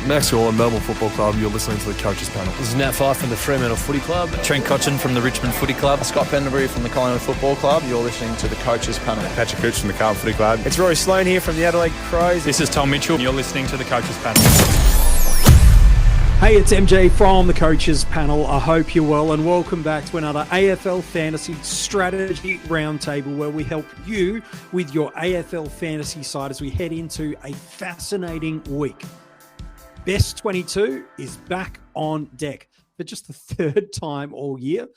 Max Orland, Melbourne Football Club. You're listening to the Coaches Panel. This is Nat Fyfe from the Fremantle Footy Club. Trent Cotchin from the Richmond Footy Club. Scott Pendlebury from the Collingwood Football Club. You're listening to the Coaches Panel. Patrick Cooch from the Carlton Footy Club. It's Rory Sloane here from the Adelaide Crows. This is Tom Mitchell. You're listening to the Coaches Panel. Hey, it's MJ from the Coaches Panel. I hope you're well and welcome back to another AFL Fantasy Strategy Roundtable where we help you with your AFL Fantasy side as we head into a fascinating week. Best 22 is back on deck for just the third time all year,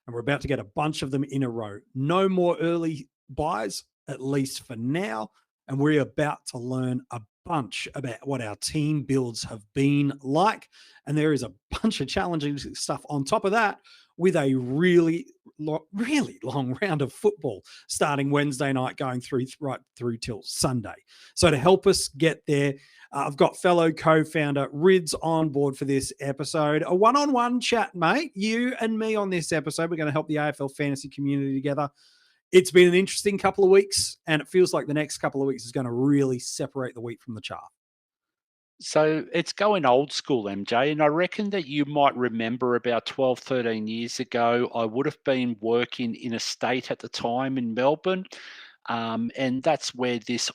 and we're about to get a bunch of them in a row. No more early buys, at least for now, and we're about to learn a bunch about what our team builds have been like, and there is a bunch of challenging stuff on top of that with a really long round of football starting Wednesday night going right through till Sunday. So to help us get there, I've got fellow co-founder Rids on board for this episode. A one-on-one chat, mate. You and me on this episode. We're going to help the AFL fantasy community together. It's been an interesting couple of weeks, and it feels like the next couple of weeks is going to really separate the wheat from the chaff. So it's going old school, MJ, and I reckon that you might remember about 12, 13 years ago, I would have been working in a state at the time in Melbourne, and that's where this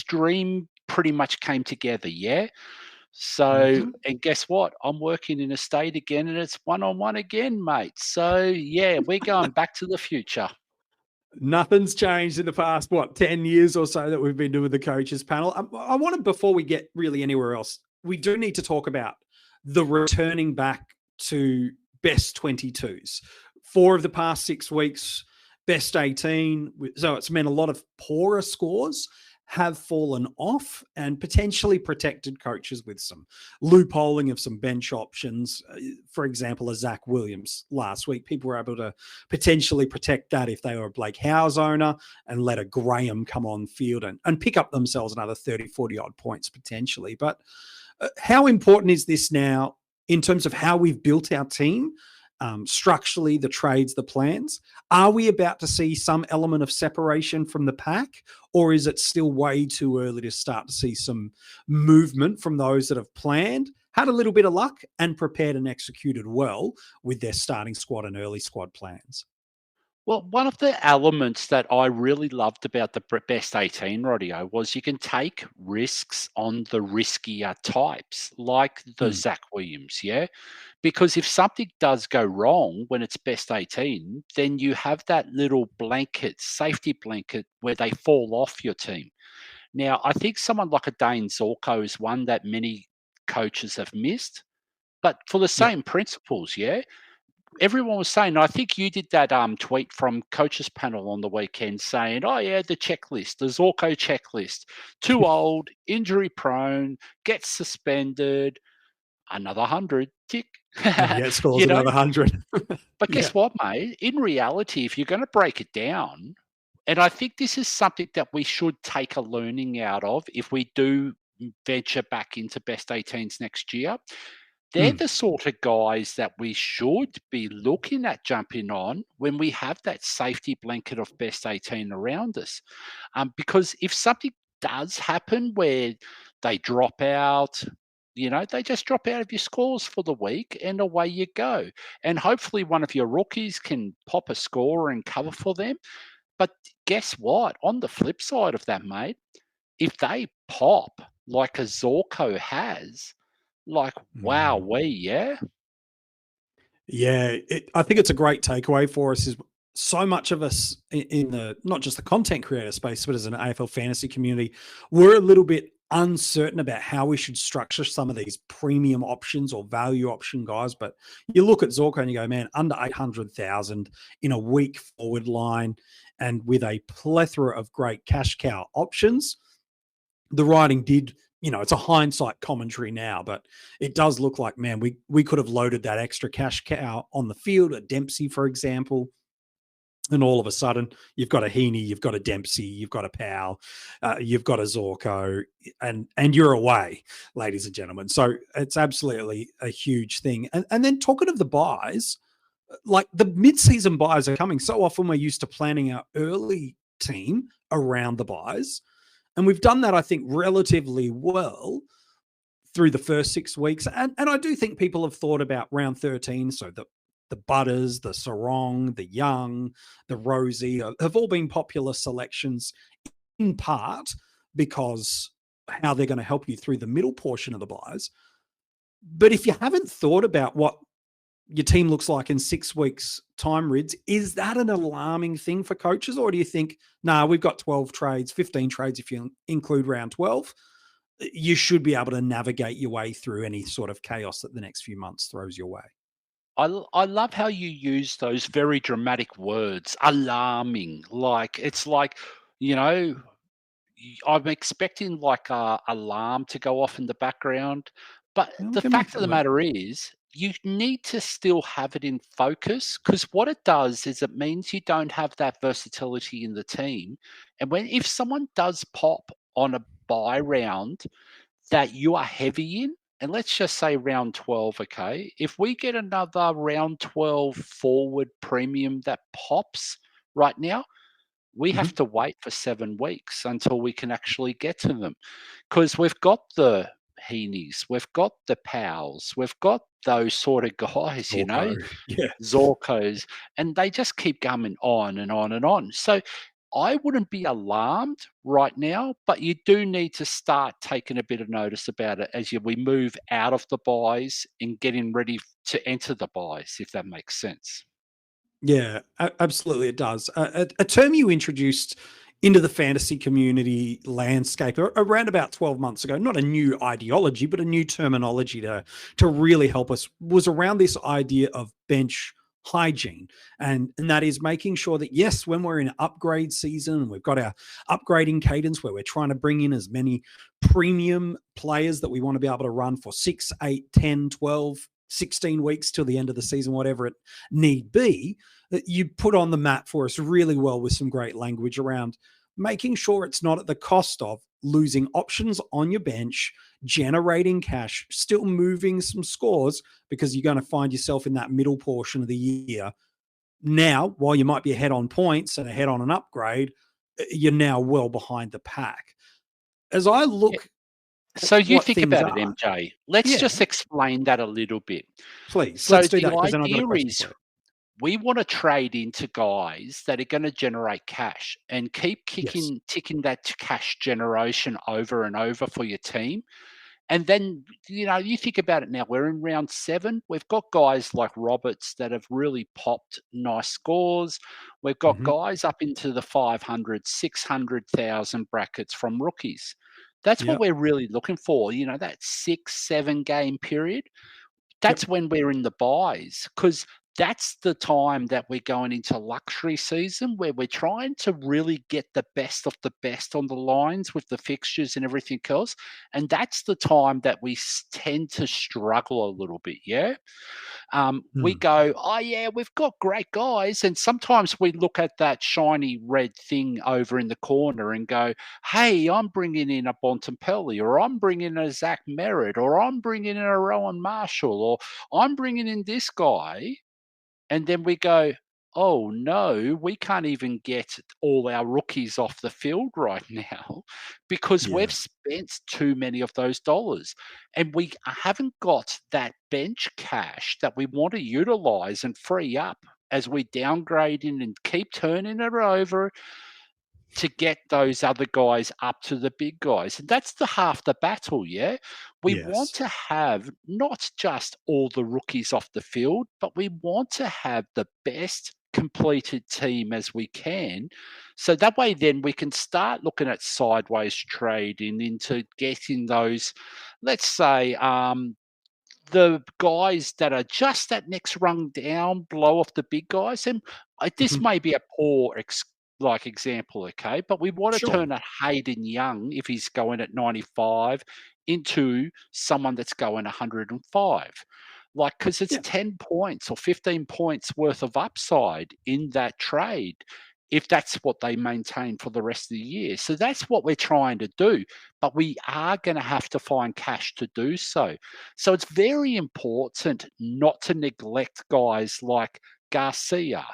dream pretty much came together, yeah? So, and guess what? I'm working in a state again, and it's one-on-one again, mate. So, yeah, we're going back to the future. Nothing's changed in the past, 10 years or so that we've been doing the Coaches Panel. I want to, before we get really anywhere else, we do need to talk about the returning back to best 22s. 4 of the past 6 weeks, best 18. So it's meant a lot of poorer scores have fallen off and potentially protected coaches with some loopholing of some bench options. For example, a Zach Williams last week, people were able to potentially protect that if they were a Blake Howes owner and let a Graham come on field and pick up themselves another 30, 40 odd points potentially. But how important is this now in terms of how we've built our team? Structurally, the trades, the plans. Are we about to see some element of separation from the pack, or is it still way too early to start to see some movement from those that have planned, had a little bit of luck, and prepared and executed well with their starting squad and early squad plans? Well, one of the elements that I really loved about the best 18, Rodio, was you can take risks on the riskier types, like the Zach Williams, yeah? Because if something does go wrong when it's best 18, then you have that little blanket, safety blanket, where they fall off your team. Now, I think someone like a Dane Zorko is one that many coaches have missed, but for the same principles, yeah? Everyone was saying, I think you did that tweet from Coaches Panel on the weekend saying, oh, yeah, the checklist, the Zorko checklist, too old, injury prone, gets suspended, another 100, tick. Yeah, scores another 100. But guess what, mate? In reality, if you're going to break it down, and I think this is something that we should take a learning out of if we do venture back into best 18s next year, they're the sort of guys that we should be looking at jumping on when we have that safety blanket of best 18 around us. Because if something does happen where they drop out, they just drop out of your scores for the week and away you go. And hopefully one of your rookies can pop a score and cover for them. But guess what? On the flip side of that, mate, if they pop like a Zorko has, wow, yeah? Yeah, I think it's a great takeaway for us is so much of us in the, not just the content creator space, but as an AFL fantasy community, we're a little bit uncertain about how we should structure some of these premium options or value option guys. But you look at Zorko and you go, man, under 800,000 in a weak forward line and with a plethora of great cash cow options, the writing did, it's a hindsight commentary now, but it does look like, man, we could have loaded that extra cash cow on the field at Dempsey, for example. And all of a sudden, you've got a Heaney, you've got a Dempsey, you've got a Powell, you've got a Zorko, and you're away, ladies and gentlemen. So it's absolutely a huge thing. And then talking of the buys, like the mid-season buys are coming. So often we're used to planning our early team around the buys. And we've done that, I think, relatively well. through the first 6 weeks. And I do think people have thought about round 13. So the Butters, the Sarong, the Young, the Rosie have all been popular selections in part because how they're going to help you through the middle portion of the buys. But if you haven't thought about what your team looks like in 6 weeks' time, Rids, is that an alarming thing for coaches? Or do you think, we've got 12 trades, 15 trades if you include round 12. You should be able to navigate your way through any sort of chaos that the next few months throws your way. I love how you use those very dramatic words, alarming. It's like, I'm expecting like a alarm to go off in the background. But the fact of the matter is, you need to still have it in focus, because what it does is it means you don't have that versatility in the team. And if someone does pop on a buy round that you are heavy in, and let's just say round 12, okay? If we get another round 12 forward premium that pops right now, we have to wait for 7 weeks until we can actually get to them, because we've got the Heenies, we've got the Powells, we've got those sort of guys, Zorkos, and they just keep coming on and on and on. So I wouldn't be alarmed right now, but you do need to start taking a bit of notice about it as we move out of the buys and getting ready to enter the buys, if that makes sense. Yeah, absolutely it does. A term you introduced into the fantasy community landscape around about 12 months ago, not a new ideology, but a new terminology to really help us, was around this idea of bench hygiene. And that is making sure that, yes, when we're in upgrade season, we've got our upgrading cadence where we're trying to bring in as many premium players that we want to be able to run for 6, 8, 10, 12, 16 weeks till the end of the season, whatever it need be, that you put on the map for us really well with some great language around making sure it's not at the cost of losing options on your bench, generating cash, still moving some scores, because you're going to find yourself in that middle portion of the year. Now, while you might be ahead on points and ahead on an upgrade, you're now well behind the pack. As I look... So you think about it, MJ. Let's just explain that a little bit. Please, so let's do that. The idea is we want to trade into guys that are going to generate cash and keep ticking that cash generation over and over for your team. And then, you think about it now, we're in round 7. We've got guys like Roberts that have really popped nice scores. We've got guys up into the 500, 600,000 brackets from rookies. That's what we're really looking for, that 6-7 game period. That's when we're in the buys, because that's the time that we're going into luxury season, where we're trying to really get the best of the best on the lines with the fixtures and everything else. And that's the time that we tend to struggle a little bit, We go, we've got great guys. And sometimes we look at that shiny red thing over in the corner and go, hey, I'm bringing in a Bontempelli, or I'm bringing in a Zach Merritt, or I'm bringing in a Rowan Marshall, or I'm bringing in this guy. And then we go, oh, no, we can't even get all our rookies off the field right now because we've spent too many of those dollars. And we haven't got that bench cash that we want to utilize and free up as we downgrade in and keep turning it over to get those other guys up to the big guys. And that's the half the battle, We want to have not just all the rookies off the field, but we want to have the best completed team as we can. So that way then we can start looking at sideways trading into getting those, let's say, the guys that are just that next rung down, blow off the big guys. And this may be a poor example, okay? But we want to turn a Hayden Young, if he's going at 95, into someone that's going 105. Because it's 10 points or 15 points worth of upside in that trade, if that's what they maintain for the rest of the year. So that's what we're trying to do. But we are going to have to find cash to do so. So it's very important not to neglect guys like Garcia,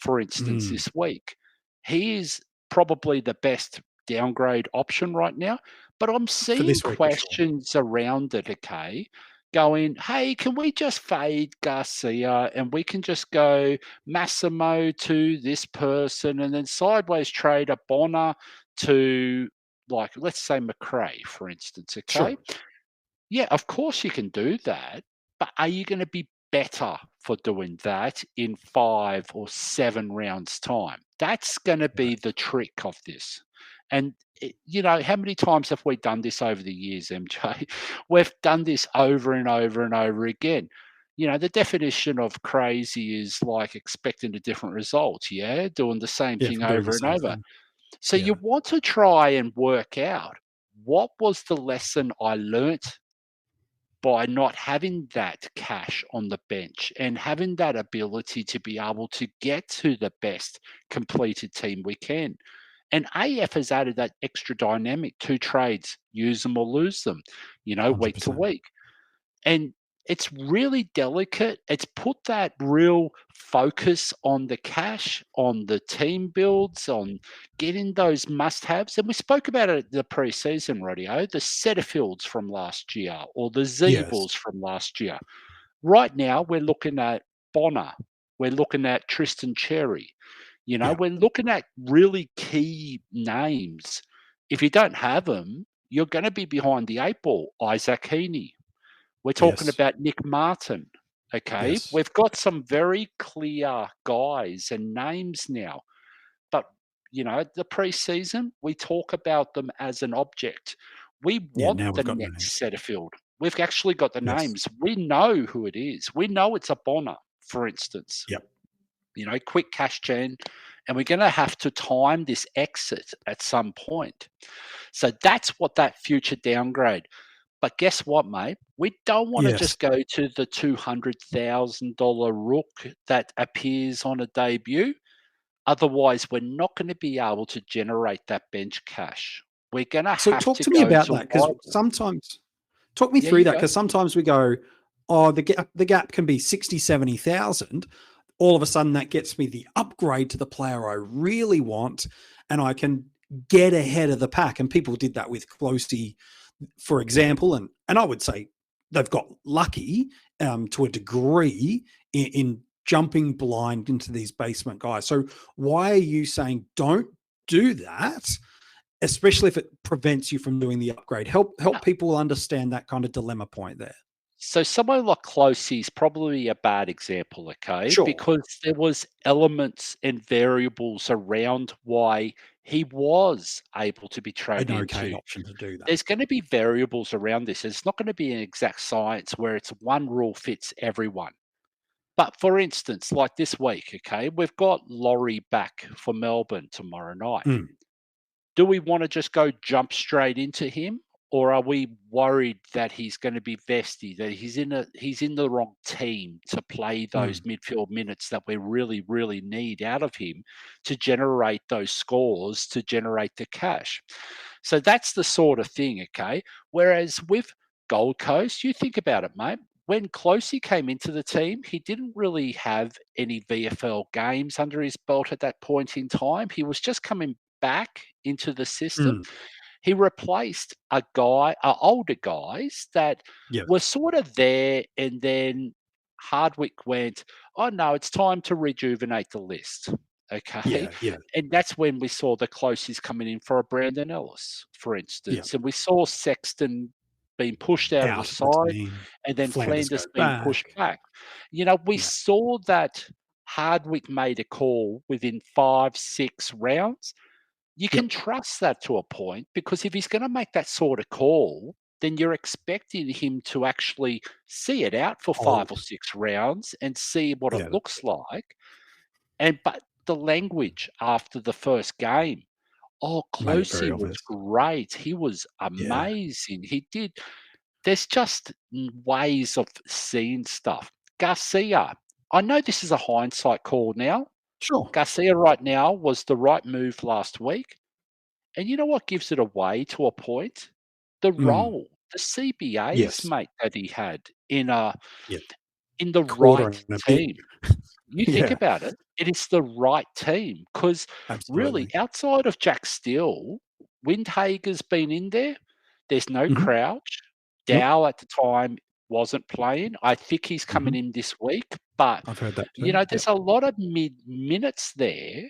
for instance, this week. He is probably the best downgrade option right now, But I'm for seeing this week for sure. questions around it, okay, going, hey, can we just fade Garcia and we can just go Massimo to this person and then sideways trade a Bonner to, like, let's say Macrae, for instance, okay? Sure. Yeah, of course you can do that, but are you going to be better for doing that in 5 or 7 rounds' time? That's going to be the trick of this. And, how many times have we done this over the years, MJ? We've done this over and over and over again. The definition of crazy is like expecting a different result, yeah? Doing the same thing from doing over the and same over. thing. So you want to try and work out, what was the lesson I learnt by not having that cash on the bench and having that ability to be able to get to the best completed team we can. And AF has added that extra dynamic, 2 trades, use them or lose them, week to 100%. week. And it's really delicate. It's put that real focus on the cash, on the team builds, on getting those must-haves. And we spoke about it at the preseason, Radio, the Setterfields from last year or the Zeebles from last year. Right now, we're looking at Bonner. We're looking at Tristan Cherry. We're looking at really key names. If you don't have them, you're going to be behind the 8 ball. Isaac Heaney. We're talking about Nick Martin, okay? Yes. We've got some very clear guys and names now. But, the preseason, we talk about them as an object. We want now the we've got next names. Setterfield. We've actually got the Yes. names. We know who it is. We know it's a Bonner, for instance. Yep. Quick cash gen. And we're going to have to time this exit at some point. So that's what that future downgrade. But guess what, mate? We don't want to just go to the $200,000 rook that appears on a debut. Otherwise, we're not going to be able to generate that bench cash. We're going to have to talk to me about that, because sometimes talk me through that, because sometimes we go, oh, the gap can be 60, 70,000. All of a sudden that gets me the upgrade to the player I really want, and I can get ahead of the pack. And people did that with Closey, for example, and I would say they've got lucky to a degree in jumping blind into these basement guys. So why are you saying don't do that, especially if it prevents you from doing the upgrade? Help people understand that kind of dilemma point there. So someone like Closey is probably a bad example, okay? Sure. Because there was elements and variables around why he was able to be traded An into. okay option to do that. There's going to be variables around this. It's not going to be an exact science where it's one rule fits everyone. But for instance, like this week, okay, we've got Laurie back for Melbourne tomorrow night. Do we want to just go jump straight into him? Or are we worried that he's going to be vesty, that he's in the wrong team to play those midfield minutes that we really, really need out of him to generate those scores, to generate the cash? So that's the sort of thing, okay? Whereas with Gold Coast, you think about it, mate. When Closey came into the team, he didn't really have any VFL games under his belt at that point in time. He was just coming back into the system. He replaced older guys that were sort of there, and then Hardwick went, oh, no, it's time to rejuvenate the list, okay? And that's when we saw the Closies coming in for a Brandon Ellis, for instance. And we saw Sexton being pushed out of the side, and then Flanders being pushed back. We saw that Hardwick made a call within 5-6 rounds. You can trust that to a point, because if he's going to make that sort of call, then you're expecting him to actually see it out for 5 or 6 rounds and see what it looks like. But the language after the first game, Closey was great. He was amazing. He did. There's just ways of seeing stuff. Garcia, I know this is a hindsight call now. Sure. Garcia right now was the right move last week. And you know what gives it away to a point? The role, the CBAs, mate, that he had in the right team. You think about it, it is the right team, because really outside of Jack Steele, Windhager's been in there. There's no Mhm. Crouch. Nope. Dow at the time wasn't playing. I think he's coming in this week, but I've heard that too. there's a lot of minutes there.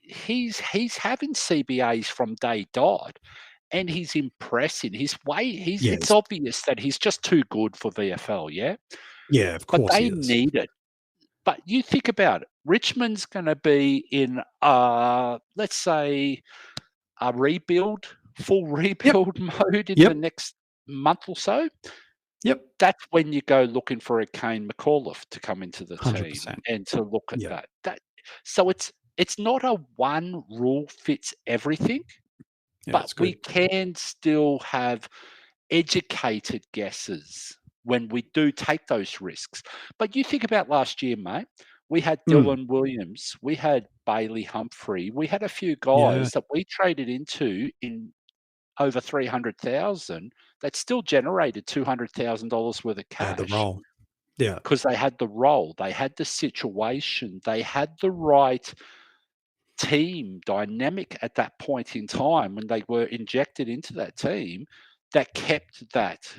He's having CBAs from day dot, and he's impressing. His way, it's Yes. obvious that he's just too good for VFL, yeah? Yeah, of But course he they is. need it. But you think about it. Richmond's going to be in, let's say, a full rebuild mode in the next month or so. Yep. That's when you go looking for a Kane McAuliffe to come into the team 100%. and to look at Yeah. that. So it's not a one rule fits everything, Yeah, but it's we good. can still have educated guesses when we do take those risks. But you think about last year, mate. We had Dylan Williams, we had Bailey Humphrey, we had a few guys that we traded into in over 300,000 that still generated $200,000 worth of Yeah, the cash role. Yeah. because they had the role, they had the situation, they had the right team dynamic at that point in time when they were injected into that team that kept that,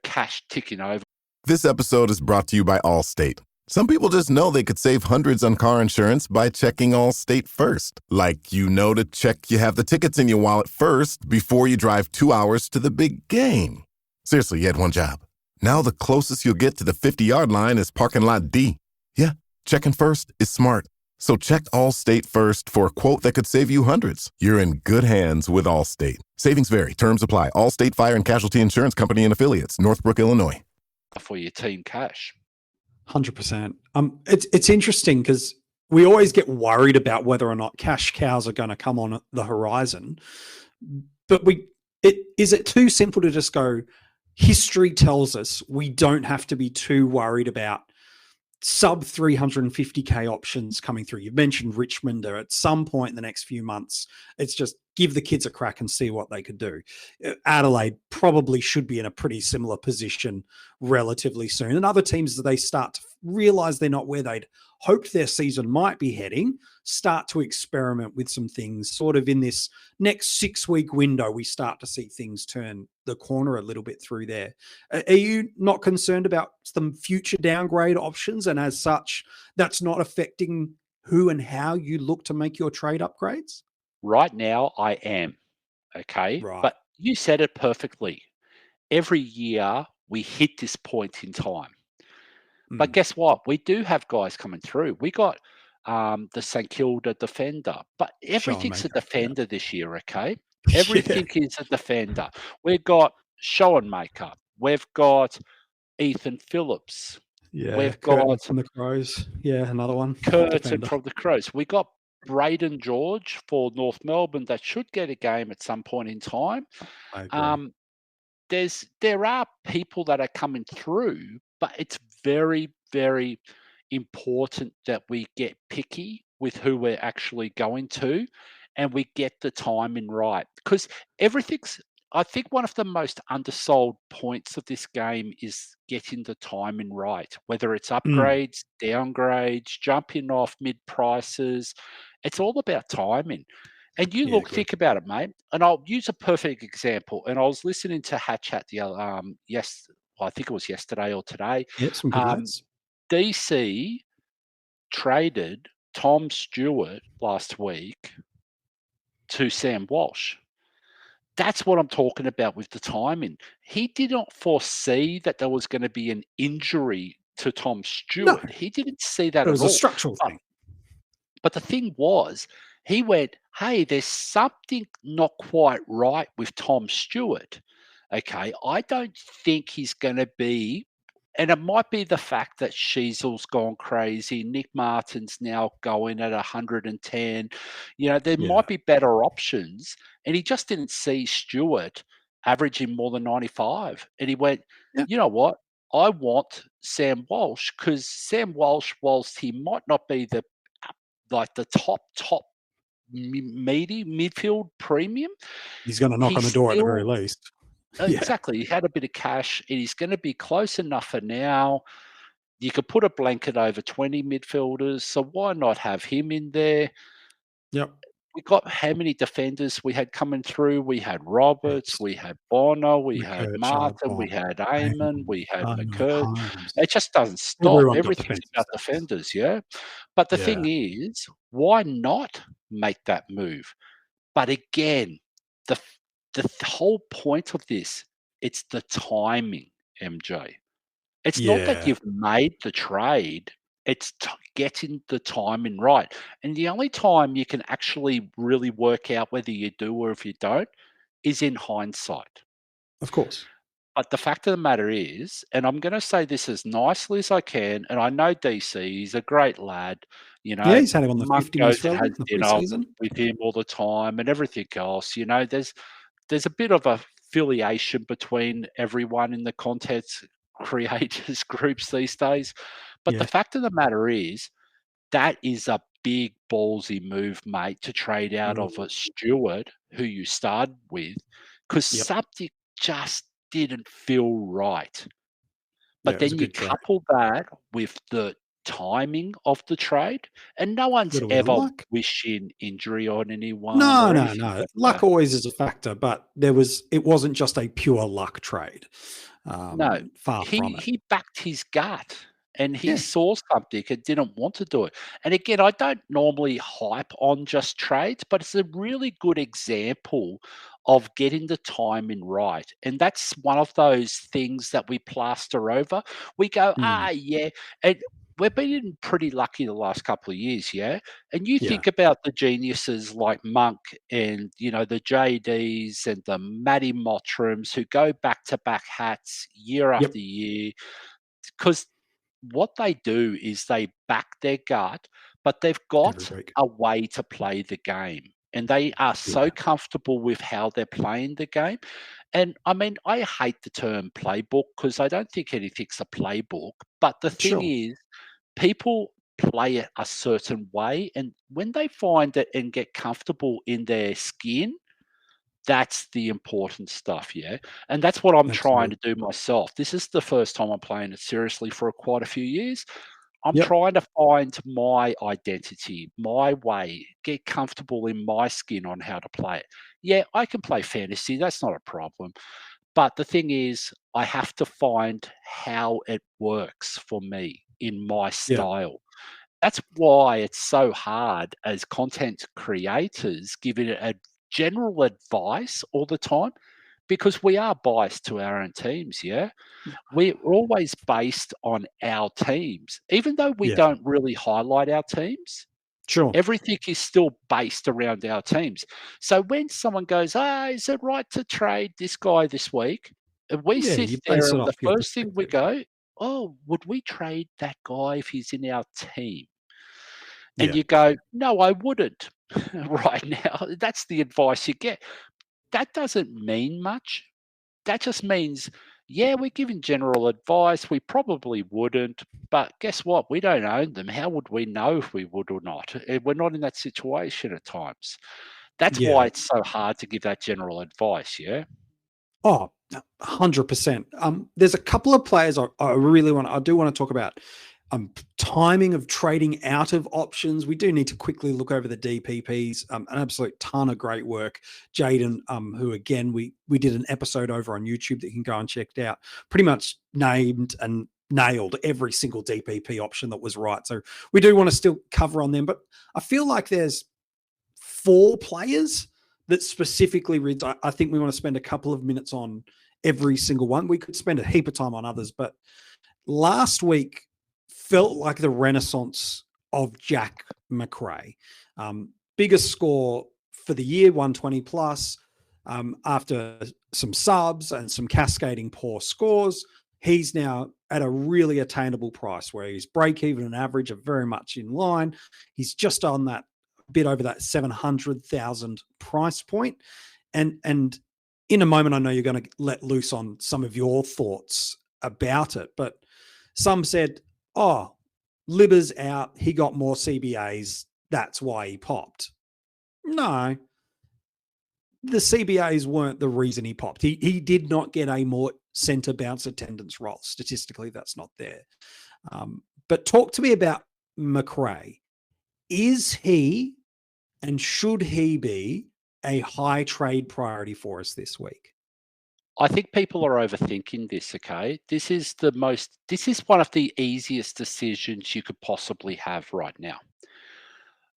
cash ticking over. This episode is brought to you by Allstate. Some people just know they could save hundreds on car insurance by checking Allstate first. Like, to check you have the tickets in your wallet first before you drive 2 hours to the big game. Seriously, you had one job. Now the closest you'll get to the 50-yard line is parking lot D. Yeah, checking first is smart. So check Allstate first for a quote that could save you hundreds. You're in good hands with Allstate. Savings vary. Terms apply. Allstate Fire and Casualty Insurance Company and Affiliates. Northbrook, Illinois. For your team cash. 100%. It's interesting because we always get worried about whether or not cash cows are going to come on the horizon. But is it too simple to just go, history tells us we don't have to be too worried about sub 350K options coming through. You've mentioned Richmond, or at some point in the next few months, it's just give the kids a crack and see what they could do. Adelaide probably should be in a pretty similar position relatively soon. And other teams, that they start to realize they're not where they'd hoped their season might be heading, start to experiment with some things. Sort of in this next 6-week window, we start to see things turn the corner a little bit through there. Are you not concerned about some future downgrade options? And as such, that's not affecting who and how you look to make your trade upgrades? Right now, I am. Okay. Right. But you said it perfectly. Every year we hit this point in time. But guess what? We do have guys coming through. We got the St Kilda defender, but everything's a defender this year, okay? Everything is a defender. We've got Schoenmaker. We've got Ethan Phillips. Yeah, we've Curtin got from the Crows. Yeah, another one. Curtin from the Crows. We got Braden George for North Melbourne that should get a game at some point in time. I agree. There are people that are coming through, but it's very, very important that we get picky with who we're actually going to, and we get the timing right. Because I think one of the most undersold points of this game is getting the timing right, whether it's upgrades, downgrades, jumping off mid prices. It's all about timing. And think about it, mate. And I'll use a perfect example. And I was listening to Hatch at the I think it was yesterday or today. Yeah, some good lads. DC traded Tom Stewart last week to Sam Walsh. That's what I'm talking about with the timing. He did not foresee that there was going to be an injury to Tom Stewart. No, he didn't see that at all. It was a structural thing. But the thing was, he went, hey, there's something not quite right with Tom Stewart. Okay, I don't think he's going to be, and it might be the fact that Sheasel's gone crazy. Nick Martin's now going at 110. There might be better options. And he just didn't see Stewart averaging more than 95. And he went, you know what? I want Sam Walsh, because Sam Walsh, whilst he might not be the top meaty midfield premium, he's going to knock on the door at the very least. Exactly. He had a bit of cash, and he's going to be close enough for now. You could put a blanket over 20 midfielders, so why not have him in there? Yep. we got how many defenders we had coming through? We had Roberts, we had Bonner, we had McKercher, Martin, we had Eamon, we had McCurd. Holmes. It just doesn't stop. Everyone got Everything's defensive about stuff. defenders, yeah? But the Yeah. thing is, why not make that move? But again, the whole point of this, it's the timing, MJ. It's not that Yeah. you've made the trade, it's getting the timing right. And the only time you can actually really work out whether you do or if you don't is in hindsight. Of course. But the fact of the matter is, and I'm going to say this as nicely as I can, and I know DC, he's a great lad. You know, Yeah, he's had him on the Monk 50 goes most and has relevant in the dinner preseason. with him all the time and everything else. You know, there's a bit of affiliation between everyone in the content creators groups these days. But the Yeah. fact of the matter is, that is a big ballsy move, mate, to trade out of a Stewart who you started with, because Yep. something just didn't feel right. Yeah, But it was a then you good trade. couple that with the timing of the trade, and no one's Little bit of ever luck. wishing injury on anyone No, or no, anything no. like Luck that. always is a factor, but it wasn't just a pure luck trade. No, Far from it. he backed his gut and he Yeah. saw something and didn't want to do it. And again, I don't normally hype on just trades, but it's a really good example of getting the timing right. And that's one of those things that we plaster over. We go, yeah. And we've been pretty lucky the last couple of years, yeah? And you Yeah. think about the geniuses like Monk and, you know, the JDs and the Matty Mottrams who go back-to-back hats year Yep. after year, because what they do is they back their gut, but they've got Every week. a way to play the game. And they are so Yeah. comfortable with how they're playing the game. And I mean, I hate the term playbook because I don't think anything's a playbook. But the thing Sure. is, people play it a certain way. And when they find it and get comfortable in their skin, that's the important stuff, yeah? And that's what I'm trying to do myself. This is the first time I'm playing it seriously for quite a few years. I'm Yep. trying to find my identity, my way, get comfortable in my skin on how to play it. Yeah, I can play fantasy, that's not a problem. But the thing is, I have to find how it works for me in my Yeah. style. That's why it's so hard as content creators giving it a general advice all the time, because we are biased to our own teams, yeah? We're always based on our teams. Even though we Yeah. don't really highlight our teams, Sure. everything is still based around our teams. So when someone goes, is it right to trade this guy this week? And we Yeah, sit you there base it and the off your first thing we perspective. go, oh, would we trade that guy if he's in our team? And Yeah. you go, no, I wouldn't right now. That's the advice you get. That doesn't mean much. That just means, yeah, we're giving general advice. We probably wouldn't, but guess what? We don't own them. How would we know if we would or not? We're not in that situation at times. That's Yeah. why it's so hard to give that general advice, yeah? Oh, 100%. There's a couple of players I do want to talk about. Timing of trading out of options. We do need to quickly look over the DPPs. An absolute ton of great work. Jaden, who again, we did an episode over on YouTube that you can go and check out, pretty much named and nailed every single DPP option that was right. So we do want to still cover on them, but I feel like there's 4 players that specifically reads. I think we want to spend a couple of minutes on every single one. We could spend a heap of time on others, but last week felt like the renaissance of Jack Macrae. Biggest score for the year, 120 plus. After some subs and some cascading poor scores, he's now at a really attainable price where his break even and average are very much in line. He's just on that bit over that 700,000 price point. And in a moment, I know you're going to let loose on some of your thoughts about it, but some said, oh, Libba's out. He got more CBAs. That's why he popped. No, the CBAs weren't the reason he popped. He did not get a more center bounce attendance role. Statistically, that's not there. But talk to me about Macrae. Is he And should he be a high trade priority for us this week? I think people are overthinking this, okay? This is one of the easiest decisions you could possibly have right now.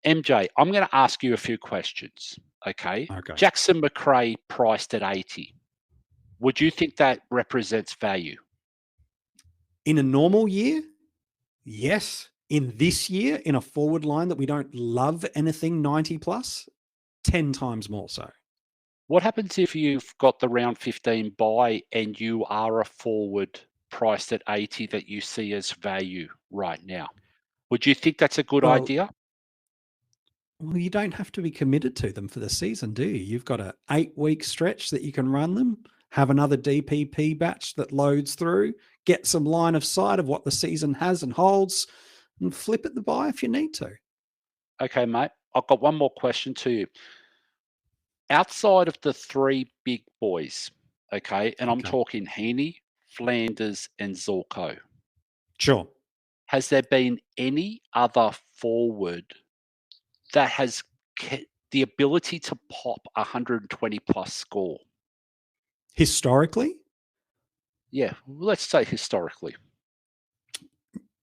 MJ, I'm going to ask you a few questions, okay? Jackson Macrae priced at 80. Would you think that represents value? In a normal year, yes. In this year, in a forward line that we don't love anything 90 plus, 10 times more so. What happens if you've got the round 15 buy and you are a forward priced at 80 that you see as value right now? Would you think that's a good idea? Well, you don't have to be committed to them for the season, do you? You've got an 8-week stretch that you can run them, have another DPP batch that loads through, get some line of sight of what the season has and holds, and flip at the buy if you need to. Okay, mate. I've got one more question to you. Outside of the three big boys, okay, and I'm talking Heaney, Flanders, and Zorko. Sure. Has there been any other forward that has the ability to pop 120 plus score? Historically? Yeah, let's say historically.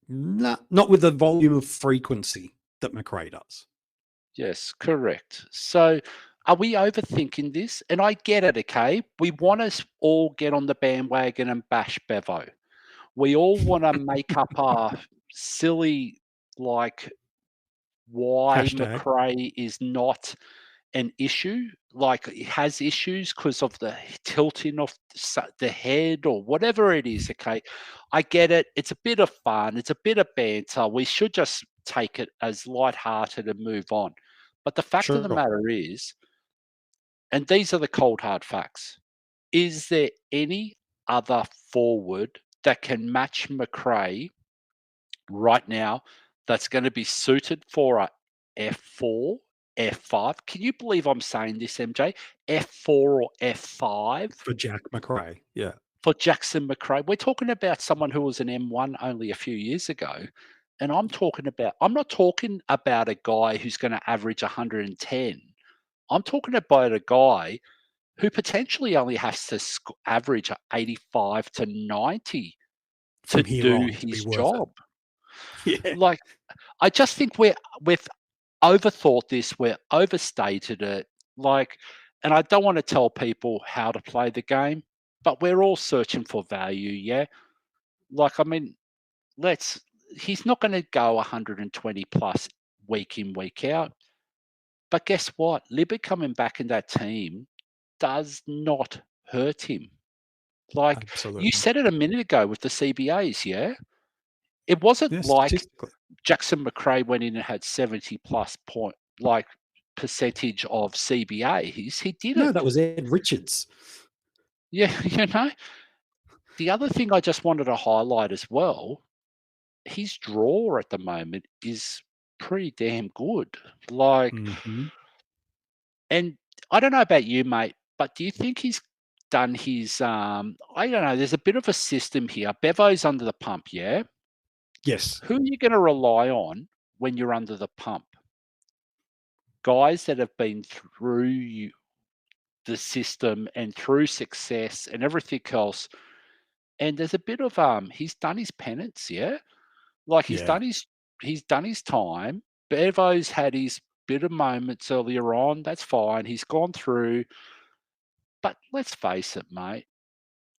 Not with the volume of frequency that Macrae does. Yes, correct. So are we overthinking this? And I get it, okay? We want to all get on the bandwagon and bash Bevo. We all want to make up our silly, like, why Macrae is not an issue. Like, it has issues because of the tilting of the head or whatever it is, okay? I get it. It's a bit of fun. It's a bit of banter. We should just take it as lighthearted and move on. But the fact of the matter is, and these are the cold hard facts, is there any other forward that can match Macrae right now that's going to be suited for a F4, F5? Can you believe I'm saying this, MJ? F4 or F5? For Jack Macrae, yeah. For Jackson Macrae. We're talking about someone who was an M1 only a few years ago. And I'm not talking about a guy who's going to average 110. I'm talking about a guy who potentially only has to average 85 to 90 to do his job. Yeah. Like, I just think we've overthought this. We're overstated it. Like, and I don't want to tell people how to play the game, but we're all searching for value. Yeah. Like, I mean, he's not going to go 120 plus week in, week out. But guess what? Libby coming back in that team does not hurt him. Like, you said it a minute ago with the CBAs, yeah? It wasn't like Jackson Macrae went in and had 70 plus percentage of CBAs. He didn't. No, that was Ed Richards. Yeah, you know. The other thing I just wanted to highlight as well, his draw at the moment is pretty damn good. Like, and I don't know about you, mate, but do you think he's done his, I don't know, there's a bit of a system here. Bevo's under the pump, yeah? Yes. Who are you going to rely on when you're under the pump? Guys that have been through the system and through success and everything else. And there's a bit of he's done his penance, yeah? Like, he's done his time. Bevo's had his bit of moments earlier on. That's fine. He's gone through. But let's face it, mate.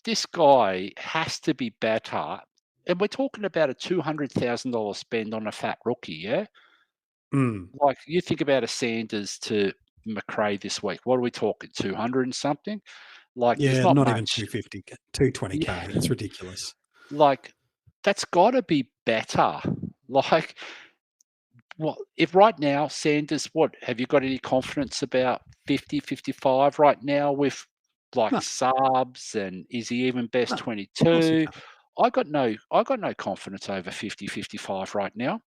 This guy has to be better. And we're talking about a $200,000 spend on a fat rookie, yeah? Like, you think about a Sanders to Macrae this week. What are we talking? 200 and something? Like, yeah, not even much. 250, 220K. Yeah. It's ridiculous. Like, that's got to be better. Like, what if right now Sanders? What have you got any confidence about 50, 55 right now with like subs, and is he even best 22? I got no confidence over 50, 55 right now.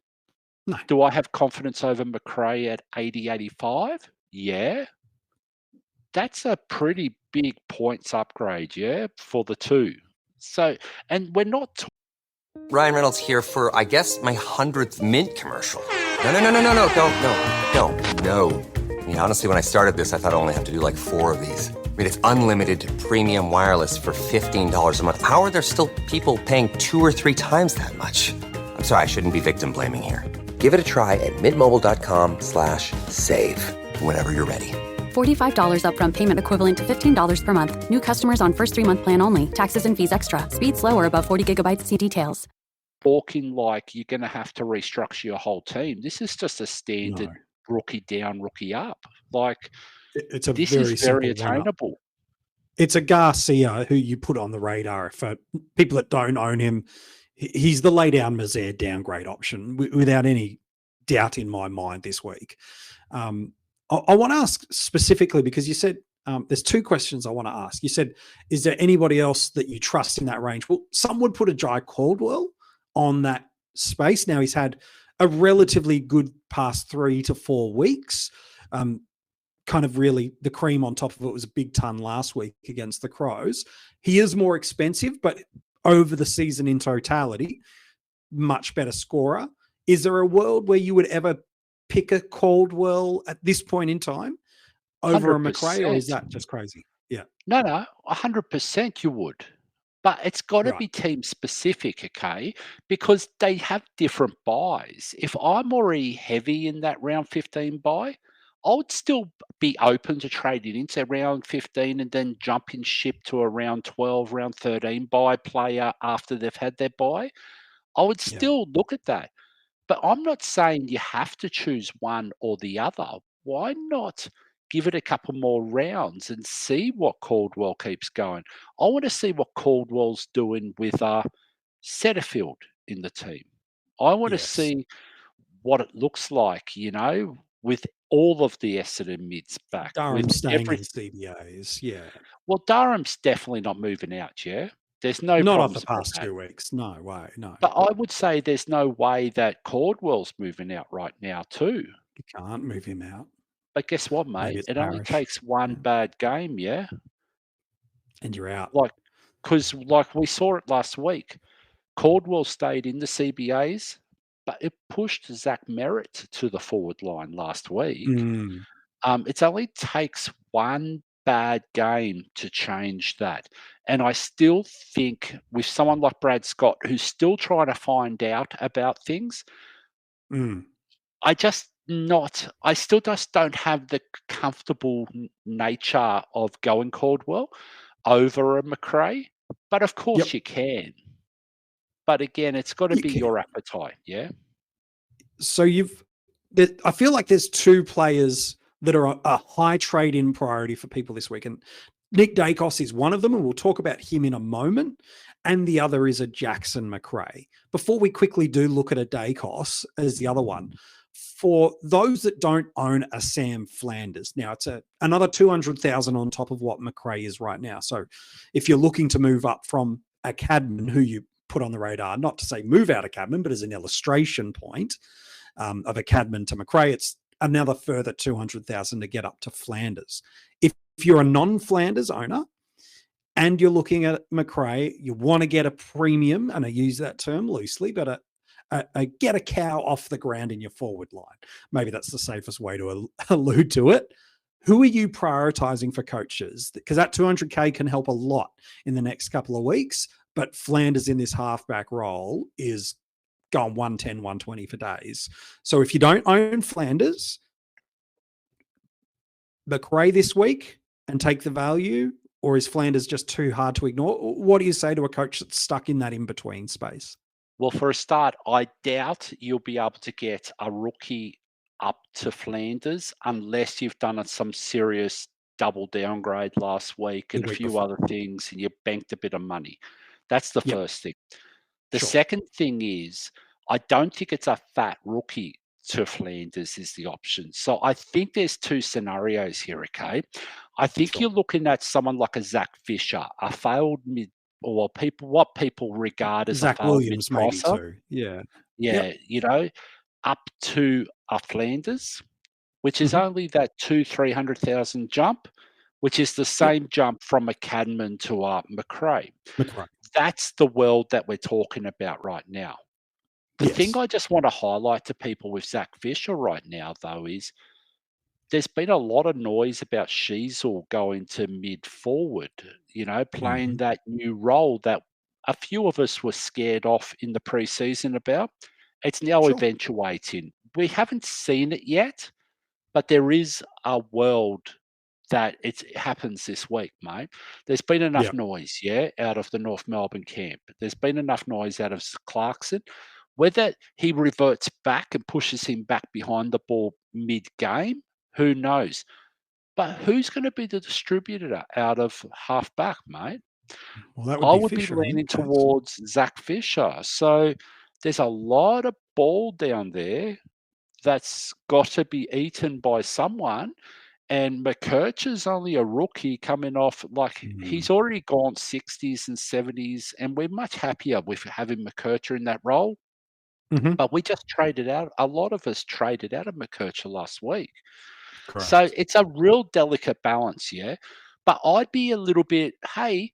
No. Do I have confidence over Macrae at 80, 85? Yeah. That's a pretty big points upgrade, yeah, for the two. So, and we're not... Ryan Reynolds here for, I guess, my 100th Mint commercial. No. I mean, honestly, when I started this, I thought I only have to do like 4 of these. I mean, it's unlimited premium wireless for $15 a month. How are there still people paying 2 or 3 times that much? I'm sorry, I shouldn't be victim blaming here. Give it a try at mintmobile.com/save. Whenever you're ready. $45 upfront payment equivalent to $15 per month. New customers on first 3-month plan only. Taxes and fees extra. Speed slower above 40 gigabytes. See details. Talking like you're going to have to restructure your whole team. This is just a standard rookie down, rookie up. Like, it's a this very is very simple one-up. attainable. It's a Garcia who you put on the radar. For people that don't own him, he's the lay down Mazaire downgrade option without any doubt in my mind this week. I want to ask specifically because you said there's 2 questions I want to ask. You said, is there anybody else that you trust in that range? Well, some would put a Jai Caldwell on that space. Now he's had a relatively good past 3 to 4 weeks. Kind of really the cream on top of it was a big ton last week against the Crows. He is more expensive, but over the season in totality, much better scorer. Is there a world where you would ever pick a Caldwell at this point in time over 100%. a Macrae, or is that just crazy? Yeah. No, 100% you would. But it's got to Right. be team specific, okay? Because they have different buys. If I'm already heavy in that round 15 buy, I would still be open to trading into round 15 and then jumping ship to a round 12, round 13 buy player after they've had their buy. I would still look at that. But I'm not saying you have to choose one or the other. Why not give it a couple more rounds and see what Caldwell keeps going? I want to see what Caldwell's doing with Setterfield in the team. I want to see what it looks like, with all of the Essendon mids back. Durham with staying in CBAs. Yeah. Well, Durham's definitely not moving out, yeah? There's no Not off problems the with past that. 2 weeks. No way. No. But I would say there's no way that Caldwell's moving out right now too. You can't move him out. But guess what, Maybe mate? it's It only Parrish. takes one bad game, yeah? And you're out. Because we saw it last week. Caldwell stayed in the CBAs, but it pushed Zach Merritt to the forward line last week. It only takes one bad game to change that. And I still think with someone like Brad Scott, who's still trying to find out about things, I still just don't have the comfortable nature of going Caldwell over a Macrae. But of course you can. But again, it's got to be your appetite, yeah? So I feel like there's 2 players that are a high trade-in priority for people this week. And Nick Daicos is one of them, and we'll talk about him in a moment. And the other is a Jackson Macrae. Before we quickly do look at a Daicos as the other one, for those that don't own a Sam Flanders, now it's another 200,000 on top of what Macrae is right now. So if you're looking to move up from a Cadman, who you put on the radar, not to say move out of Cadman, but as an illustration point of a Cadman to Macrae, it's another further 200,000 to get up to Flanders. If you're a non-Flanders owner and you're looking at Macrae, you want to get a premium, and I use that term loosely, but get a cow off the ground in your forward line. Maybe that's the safest way to allude to it. Who are you prioritizing for coaches? Because that 200K can help a lot in the next couple of weeks, but Flanders in this halfback role is going 110, 120 for days. So if you don't own Flanders, Macrae this week and take the value, or is Flanders just too hard to ignore? What do you say to a coach that's stuck in that in-between space? Well, for a start, I doubt you'll be able to get a rookie up to Flanders unless you've done some serious double downgrade last week and a few other things, and you banked a bit of money. That's the first thing. The second thing is, I don't think it's a fat rookie to Flanders is the option. So I think there's 2 scenarios here, okay? I think you're looking at someone like a Zach Fisher, a failed mid, or what people regard as Zach a failed Williams, maybe mid-crosser. too. Up to a Flanders, which is only that 200,000-300,000 jump, which is the same jump from a Cadman to a Macrae. That's the world that we're talking about right now. The thing I just want to highlight to people with Zach Fisher right now, though, is there's been a lot of noise about Sheasel going to mid forward, playing that new role that a few of us were scared off in the preseason about. It's now eventuating. We haven't seen it yet, but there is a world that it happens this week, mate. There's been enough noise, out of the North Melbourne camp. There's been enough noise out of Clarkson. Whether he reverts back and pushes him back behind the ball mid-game, who knows? But who's going to be the distributor out of half-back, mate? Well, that would I be would Fisher, be leaning towards Zach Fisher. So there's a lot of ball down there that's got to be eaten by someone. And McKercher's only a rookie coming off, he's already gone 60s and 70s, and we're much happier with having McKercher in that role. But we just traded out. A lot of us traded out of McKercher last week. Correct. So it's a real delicate balance, But I'd be a little bit, hey,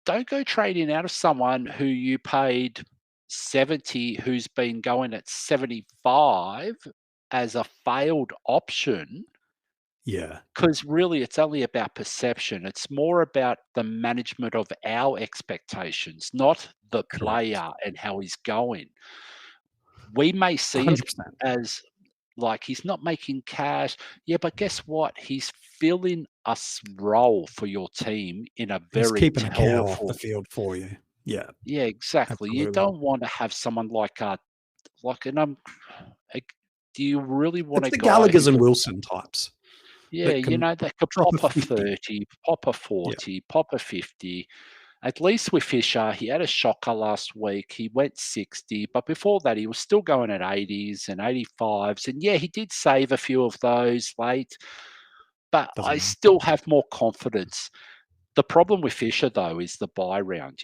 don't go trading out of someone who you paid 70, who's been going at 75 as a failed option. Yeah. Because really, it's only about perception. It's more about the management of our expectations, not the player and how he's going. We may see 100%. it as he's not making cash. Yeah, but guess what? He's filling a role for your team in a He's very keeping a cow off powerful. the field for you. Yeah. Yeah, exactly. You Absolutely. don't want to have someone do you really want It's a the guy Gallaghers who and Wilson types. Yeah, that could drop pop a a 50. 30, pop a 40, pop a 50. At least with Fisher, he had a shocker last week. He went 60, but before that, he was still going at 80s and 85s. And he did save a few of those late, but I still have more confidence. The problem with Fisher, though, is the bye round,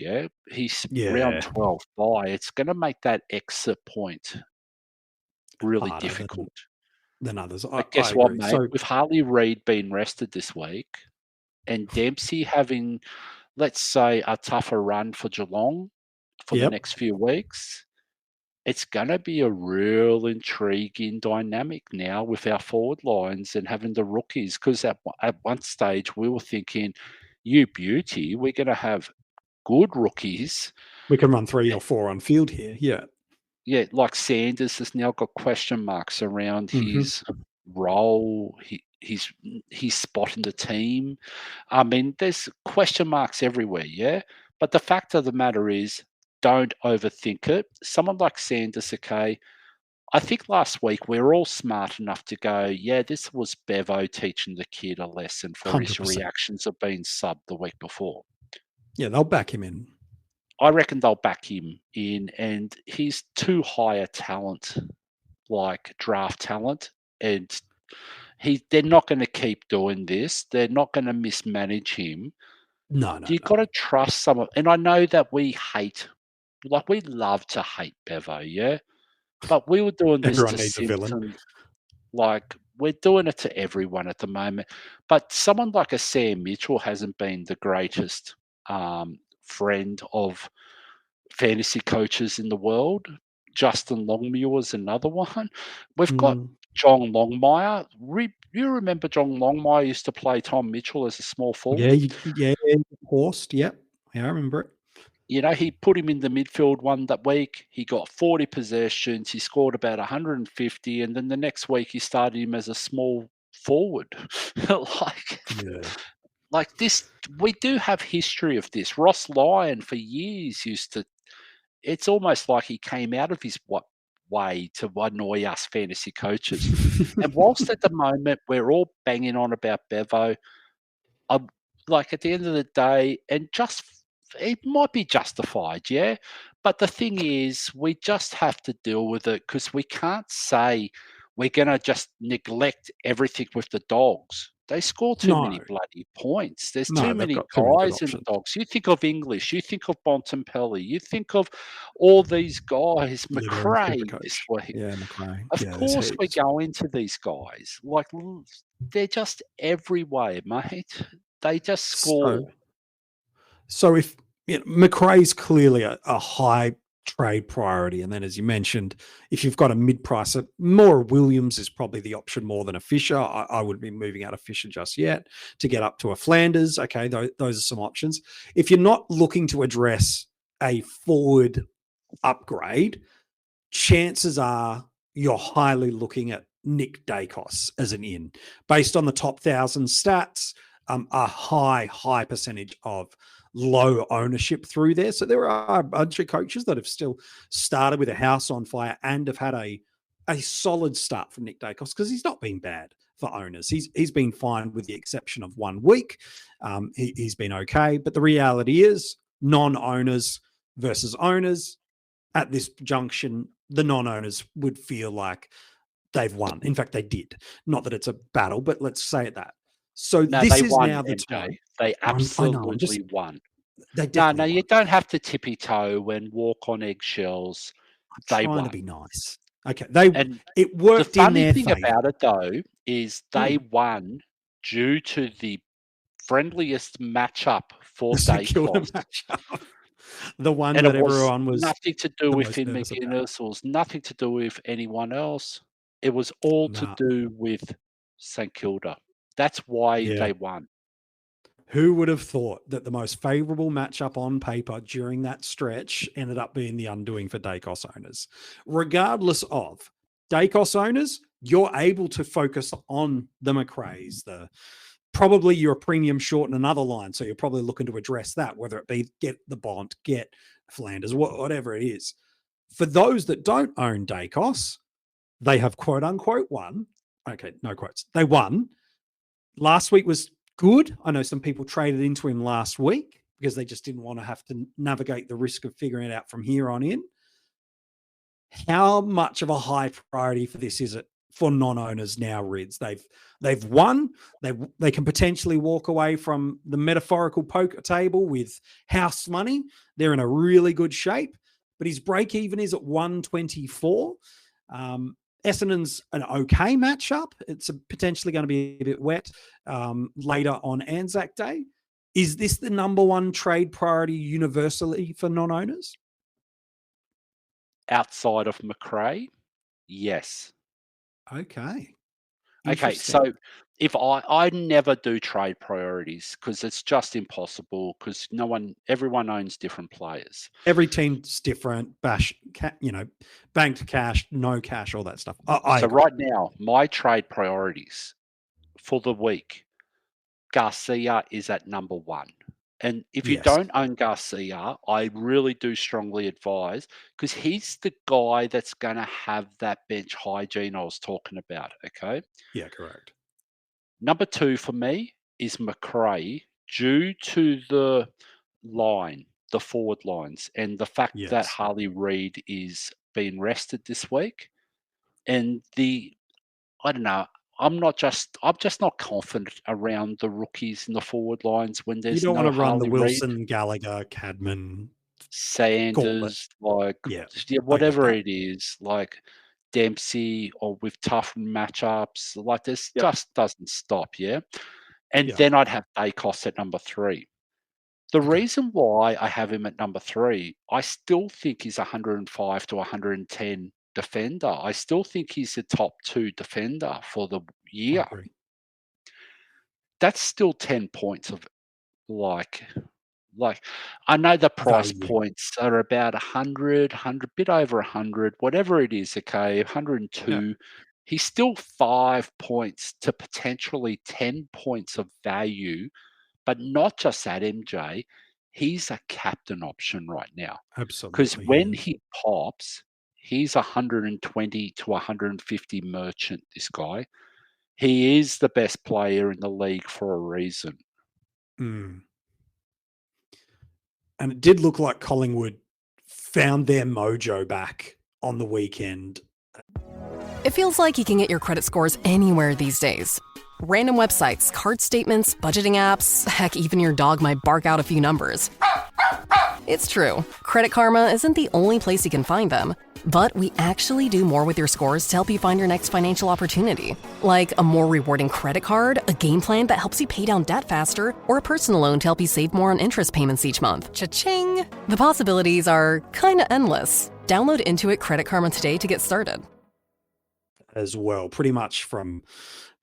He's round 12 bye. It's going to make that exit point really harder difficult. Than others. But guess what, mate? With Harley Reid being rested this week and Dempsey having, let's say, a tougher run for Geelong for the next few weeks, it's going to be a real intriguing dynamic now with our forward lines and having the rookies. Because at one stage, we were thinking, you beauty, we're going to have good rookies. We can run 3 or 4 on field here. Yeah. Yeah, like Sanders has now got question marks around his role, his spot in the team. I mean, there's question marks everywhere, But the fact of the matter is, don't overthink it. Someone like Sanders, okay, I think last week we were all smart enough to go, this was Bevo teaching the kid a lesson for 100%. His reactions of being subbed the week before. Yeah, they'll back him in. I reckon they'll back him in, and he's too high a talent, like draft talent, and they're not going to keep doing this. They're not going to mismanage him. No. You've got to trust someone. And I know that we love to hate Bevo, but we were doing this Everyone to needs a villain. Simpson. We're doing it to everyone at the moment. But someone like a Sam Mitchell hasn't been the greatest friend of fantasy coaches in the world. Justin Longmuir is another one. We've got John Longmire. You remember John Longmire used to play Tom Mitchell as a small forward? Yeah, Horst. Yep. Yeah, I remember it. He put him in the midfield that week. He got 40 possessions. He scored about 150. And then the next week he started him as a small forward. Like this, we do have history of this. Ross Lyon for years it's almost like he came out of his way to annoy us fantasy coaches. And whilst at the moment we're all banging on about Bevo, at the end of the day, and it might be justified, but the thing is, we just have to deal with it because we can't say we're going to just neglect everything with the Dogs. They score too many bloody points. There's too many guys in the Dogs. You think of English, you think of Bontempelli, you think of all these guys, Macrae this week. Yeah, Macrae. Of course we go into these guys. They're just everywhere, mate. They just score. So if Macrae's clearly a high trade priority. And then, as you mentioned, if you've got a mid-price, more Williams is probably the option more than a Fisher. I wouldn't be moving out of Fisher just yet to get up to a Flanders. Okay, those are some options. If you're not looking to address a forward upgrade, chances are you're highly looking at Nick Daicos as an in. Based on the top 1,000 stats, a high percentage of low ownership through there. So there are a bunch of coaches that have still started with a house on fire and have had a solid start from Nick Daicos, because he's not been bad for owners. He's been fine with the exception of 1 week. He's been okay. But the reality is non-owners versus owners at this junction, the non-owners would feel like they've won. In fact, they did. Not that it's a battle, but let's say it that. So No, this they is won, now the MJ. time. They absolutely won. They No, you don't have to tippy-toe and walk on eggshells. I'm They trying won. to be nice. Okay, it The worked funny in their thing favor. about it, though, is they won due to the friendliest matchup for Daicos. The one And that it was everyone was nothing to do the with most Finn nervous about. McGuinness, or was nothing to do with anyone else. It was all to do with St Kilda. That's why they won. Who would have thought that the most favourable matchup on paper during that stretch ended up being the undoing for Daicos owners? Regardless of Daicos owners, you're able to focus on the Macraes. Probably you're a premium short in another line, so you're probably looking to address that, whether it be get the Bont, get Flanders, whatever it is. For those that don't own Daicos, they have quote unquote won. Okay, no quotes. They won. Last week was good. I know some people traded into him last week because they just didn't want to have to navigate the risk of figuring it out from here on in. How much of a high priority for this is it for non-owners now, Rids? They've won. They can potentially walk away from the metaphorical poker table with house money. They're in a really good shape, but his break even is at 124. Essendon's an okay matchup. It's potentially going to be a bit wet later on Anzac Day. Is this the number one trade priority universally for non-owners? Outside of Macrae, yes. Okay. Okay, so if I never do trade priorities because it's just impossible, because everyone owns different players. Every team's different. Banked cash, no cash, all that stuff. So right now, my trade priorities for the week, Garcia is at number 1. And if you don't own Garcia, I really do strongly advise, because he's the guy that's going to have that bench hygiene I was talking about, okay? Yeah, correct. Number 2 for me is Macrae, due to the line, the forward lines, and the fact that Harley Reid is being rested this week. And I don't know, I'm just not confident around the rookies in the forward lines when there's you don't want to run Harley the Wilson, Reid, Gallagher, Cadman, Sanders, whatever it is, like Dempsey, or with tough matchups. Like this just doesn't stop, And then I'd have Daicos at number 3. The reason why I have him at number 3, I still think he's 105 to 110 defender. I still think he's the top 2 defender for the year. That's still 10 points of like I know the price points are about 100, bit over 100, whatever it is, okay, 102. Yeah. He's still 5 points to potentially 10 points of value, but not just that, MJ. He's a captain option right now. Absolutely. Because when he pops, he's 120 to 150 merchant, this guy. He is the best player in the league for a reason. And it did look like Collingwood found their mojo back on the weekend. It feels like you can get your credit scores anywhere these days. Random websites, card statements, budgeting apps, heck, even your dog might bark out a few numbers. It's true. Credit Karma isn't the only place you can find them. But we actually do more with your scores to help you find your next financial opportunity. Like a more rewarding credit card, a game plan that helps you pay down debt faster, or a personal loan to help you save more on interest payments each month. Cha-ching! The possibilities are kinda endless. Download Intuit Credit Karma today to get started. As well, pretty much from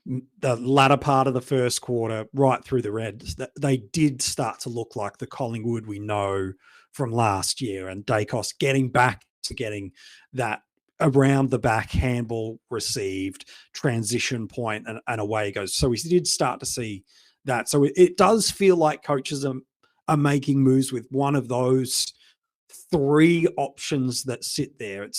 the latter part of the first quarter right through the Reds, they did start to look like the Collingwood we know from last year, and Daicos getting back to getting that around the back handball received, transition point, and away he goes. So we did start to see that. So it does feel like coaches are making moves with one of those three options that sit there.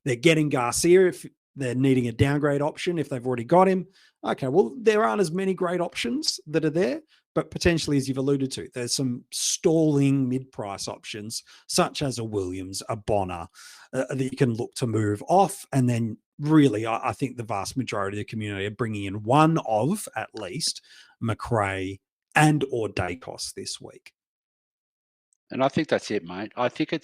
They're getting Garcia if they're needing a downgrade option, if they've already got him. Okay, well, there aren't as many great options that are there, but potentially, as you've alluded to, there's some stalling mid-price options, such as a Williams, a Bonner, that you can look to move off. And then really, I think the vast majority of the community are bringing in one of, at least, Macrae and or Daicos this week. And I think that's it, mate. I think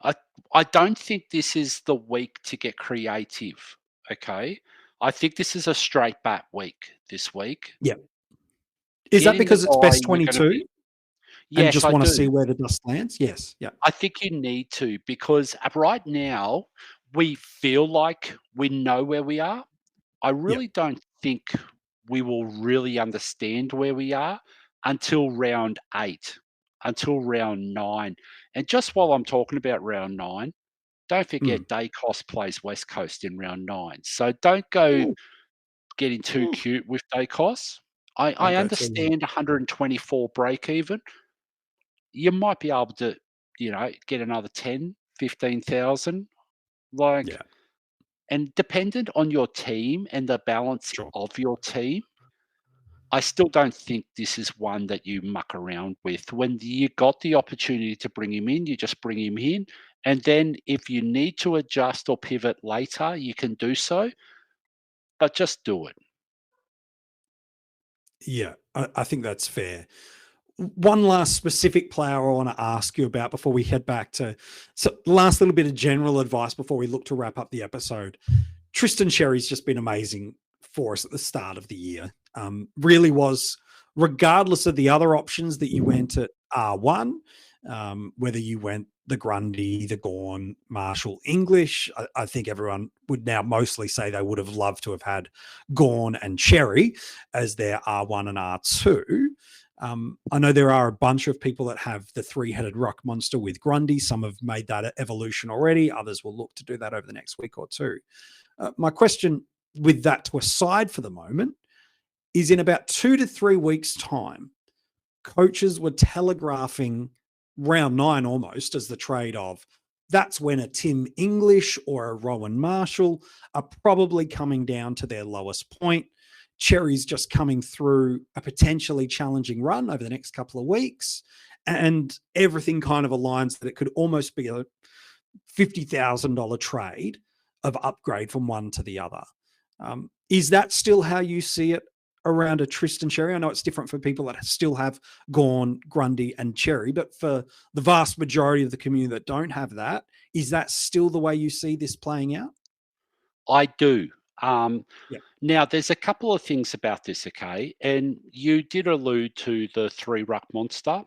I don't think this is the week to get creative, okay? I think this is a straight bat week this week. Yeah. Is that because it's best 22? Yes, and just I want to do. see where the dust lands? Yes. Yeah. I think you need to, because right now we feel like we know where we are. I really don't think we will really understand where we are until round 8, until round 9. And just while I'm talking about round 9, don't forget Daicos plays West Coast in round 9. So don't go getting too cute with Daicos. I understand 124 break even. You might be able to, get another 10, 15,000. And dependent on your team and the balance of your team, I still don't think this is one that you muck around with. When you got the opportunity to bring him in, you just bring him in. And then if you need to adjust or pivot later, you can do so. But just do it. Yeah, I think that's fair. One last specific player I want to ask you about before we head back to last little bit of general advice before we look to wrap up the episode. Tristan Xerri's just been amazing for us at the start of the year. Really was, regardless of the other options that you went at R1, whether you went the Grundy, the Gawn, Marshall, English, I think everyone would now mostly say they would have loved to have had Gawn and Xerri as their R1 and R2. I know there are a bunch of people that have the three-headed rock monster with Grundy. Some have made that evolution already. Others will look to do that over the next week or two. My question with that to aside for the moment is, in about 2 to 3 weeks' time, coaches were telegraphing round 9 almost as the trade of, that's when a Tim English or a Rowan Marshall are probably coming down to their lowest point. Xerri's just coming through a potentially challenging run over the next couple of weeks, and everything kind of aligns that it could almost be a $50,000 trade of upgrade from one to the other. Is that still how you see it around a Tristan Xerri? I know it's different for people that still have Gawn, Grundy, and Xerri, but for the vast majority of the community that don't have that, is that still the way you see this playing out? I do. Now, there's a couple of things about this, okay? And you did allude to the 3-ruck monster,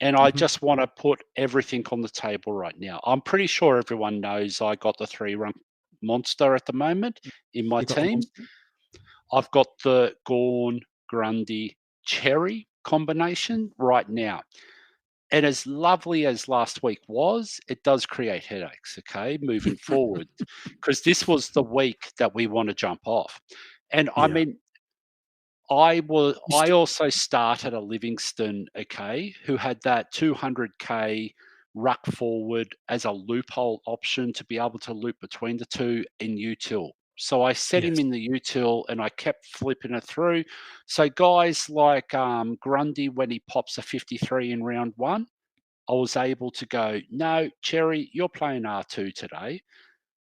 and I just want to put everything on the table right now. I'm pretty sure everyone knows I got the 3-ruck monster at the moment in my team. I've got the Gawn, Grundy, Xerri combination right now. And as lovely as last week was, it does create headaches, okay, moving forward, because this was the week that we want to jump off. And I mean, I also started a Livingston, okay, who had that 200K ruck forward as a loophole option to be able to loop between the two in util. So I set him in the util and I kept flipping it through. So guys like Grundy, when he pops a 53 in round 1, I was able to go, no, Xerri, you're playing R2 today.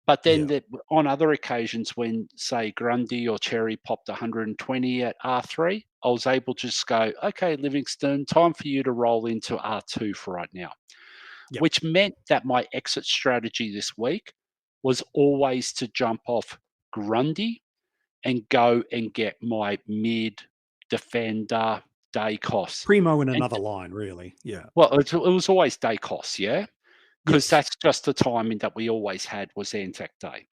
But then on other occasions when, say, Grundy or Xerri popped 120 at R3, I was able to just go, okay, Livingston, time for you to roll into R2 for right now. which meant that my exit strategy this week was always to jump off Grundy and go and get my mid defender Daicos. Primo in another line, really. Yeah. Well, it was always Daicos, yeah? Because Yes. that's just the timing that we always had was Anzac Day.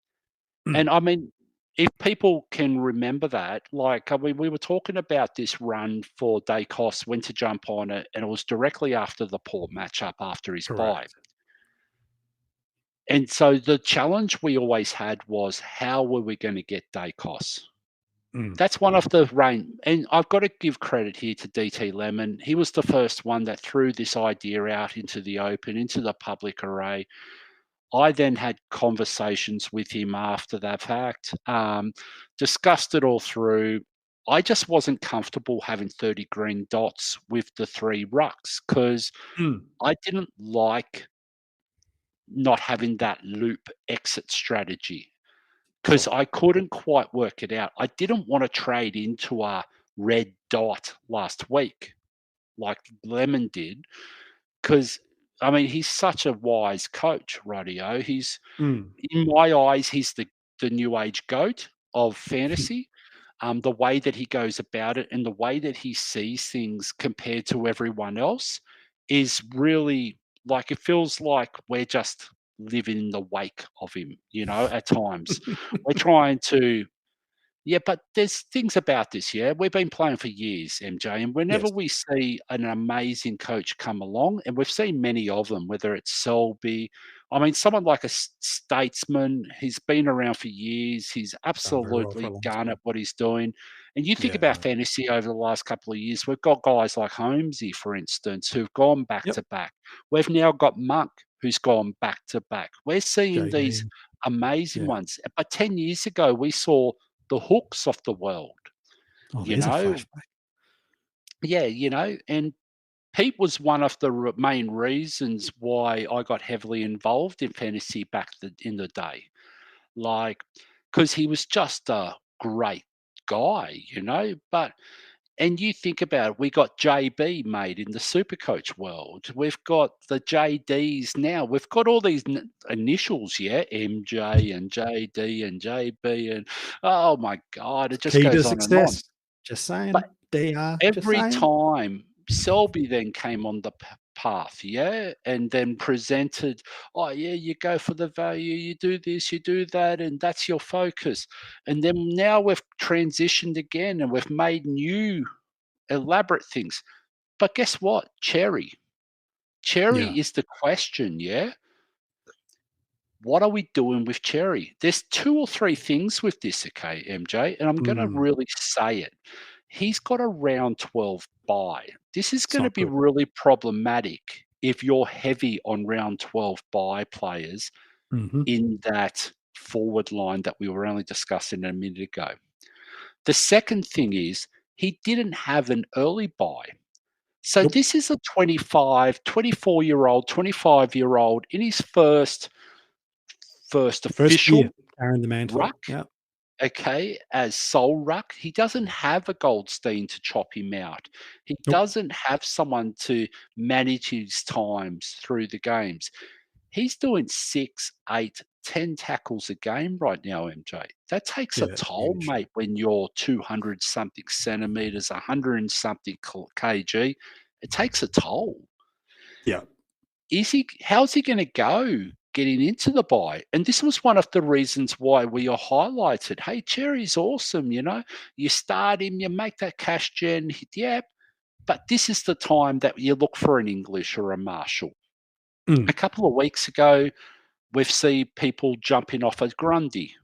Mm. And I mean, if people can remember that, like, I mean, we were talking about this run for Daicos, when to jump on it, and it was directly after the Port matchup after his bye. And so the challenge we always had was, how were we going to get Daicos? That's one of the and I've got to give credit here to DT Lemon. He was the first one that threw this idea out into the open, into the public array. I then had conversations with him after that fact, discussed it all through. I just wasn't comfortable having 30 green dots with the 3 rucks because I didn't like not having that loop exit strategy because I couldn't quite work it out. I didn't want to trade into a red dot last week like Lemon did because, I mean, he's such a wise coach, Radio. He's, in my eyes, he's the new age GOAT of fantasy. The way that he goes about it and the way that he sees things compared to everyone else is really, like, it feels like we're just living in the wake of him, you know, at times. We're trying to, but there's things about this, we've been playing for years, MJ, and whenever we see an amazing coach come along, and we've seen many of them, whether it's Selby, I mean, someone like a Statesman, he's been around for years, he's absolutely done at what he's doing. And you think about fantasy over the last couple of years, we've got guys like Holmesy, for instance, who've gone back to back. We've now got Monk, who's gone back to back. We're seeing these amazing ones. But 10 years ago, we saw the Hooks of the world, you know? Yeah, you know, and Pete was one of the main reasons why I got heavily involved in fantasy back in the day. Like, because he was just a great guy, you know? And you think about it, we got JB made in the Supercoach world. We've got the JDs now. We've got all these initials, MJ and JD and JB, and oh my God, it just Key goes to on success. and on. Just saying. But DR. every time Selby then came on the path, and then presented, you go for the value, you do this, you do that, and that's your focus. And then now we've transitioned again and we've made new elaborate things. But guess what? Cherry is the question, What are we doing with Cherry? There's 2 or 3 things with this, okay, MJ, and I'm going to really say it. He's got a round 12 bye. This is going to be really problematic if you're heavy on round 12 bye players in that forward line that we were only discussing a minute ago. The second thing is he didn't have an early bye. So this is a 24-year-old, 25-year-old in his first official carrying the mantle. ruck. As sole ruck. He doesn't have a Goldstein to chop him out. He doesn't have someone to manage his times through the games. He's doing 6, 8, 10 tackles a game right now, MJ. That takes a toll, mate, when you're 200-something centimeters, 100-something kg. It takes a toll. Yeah. How's he going to go getting into the bye? And this was one of the reasons why we are highlighted. Hey, Cherry's awesome, you know. You start him, you make that cash gen, but this is the time that you look for an English or a Marshall. A couple of weeks ago, we've seen people jumping off a Grundy,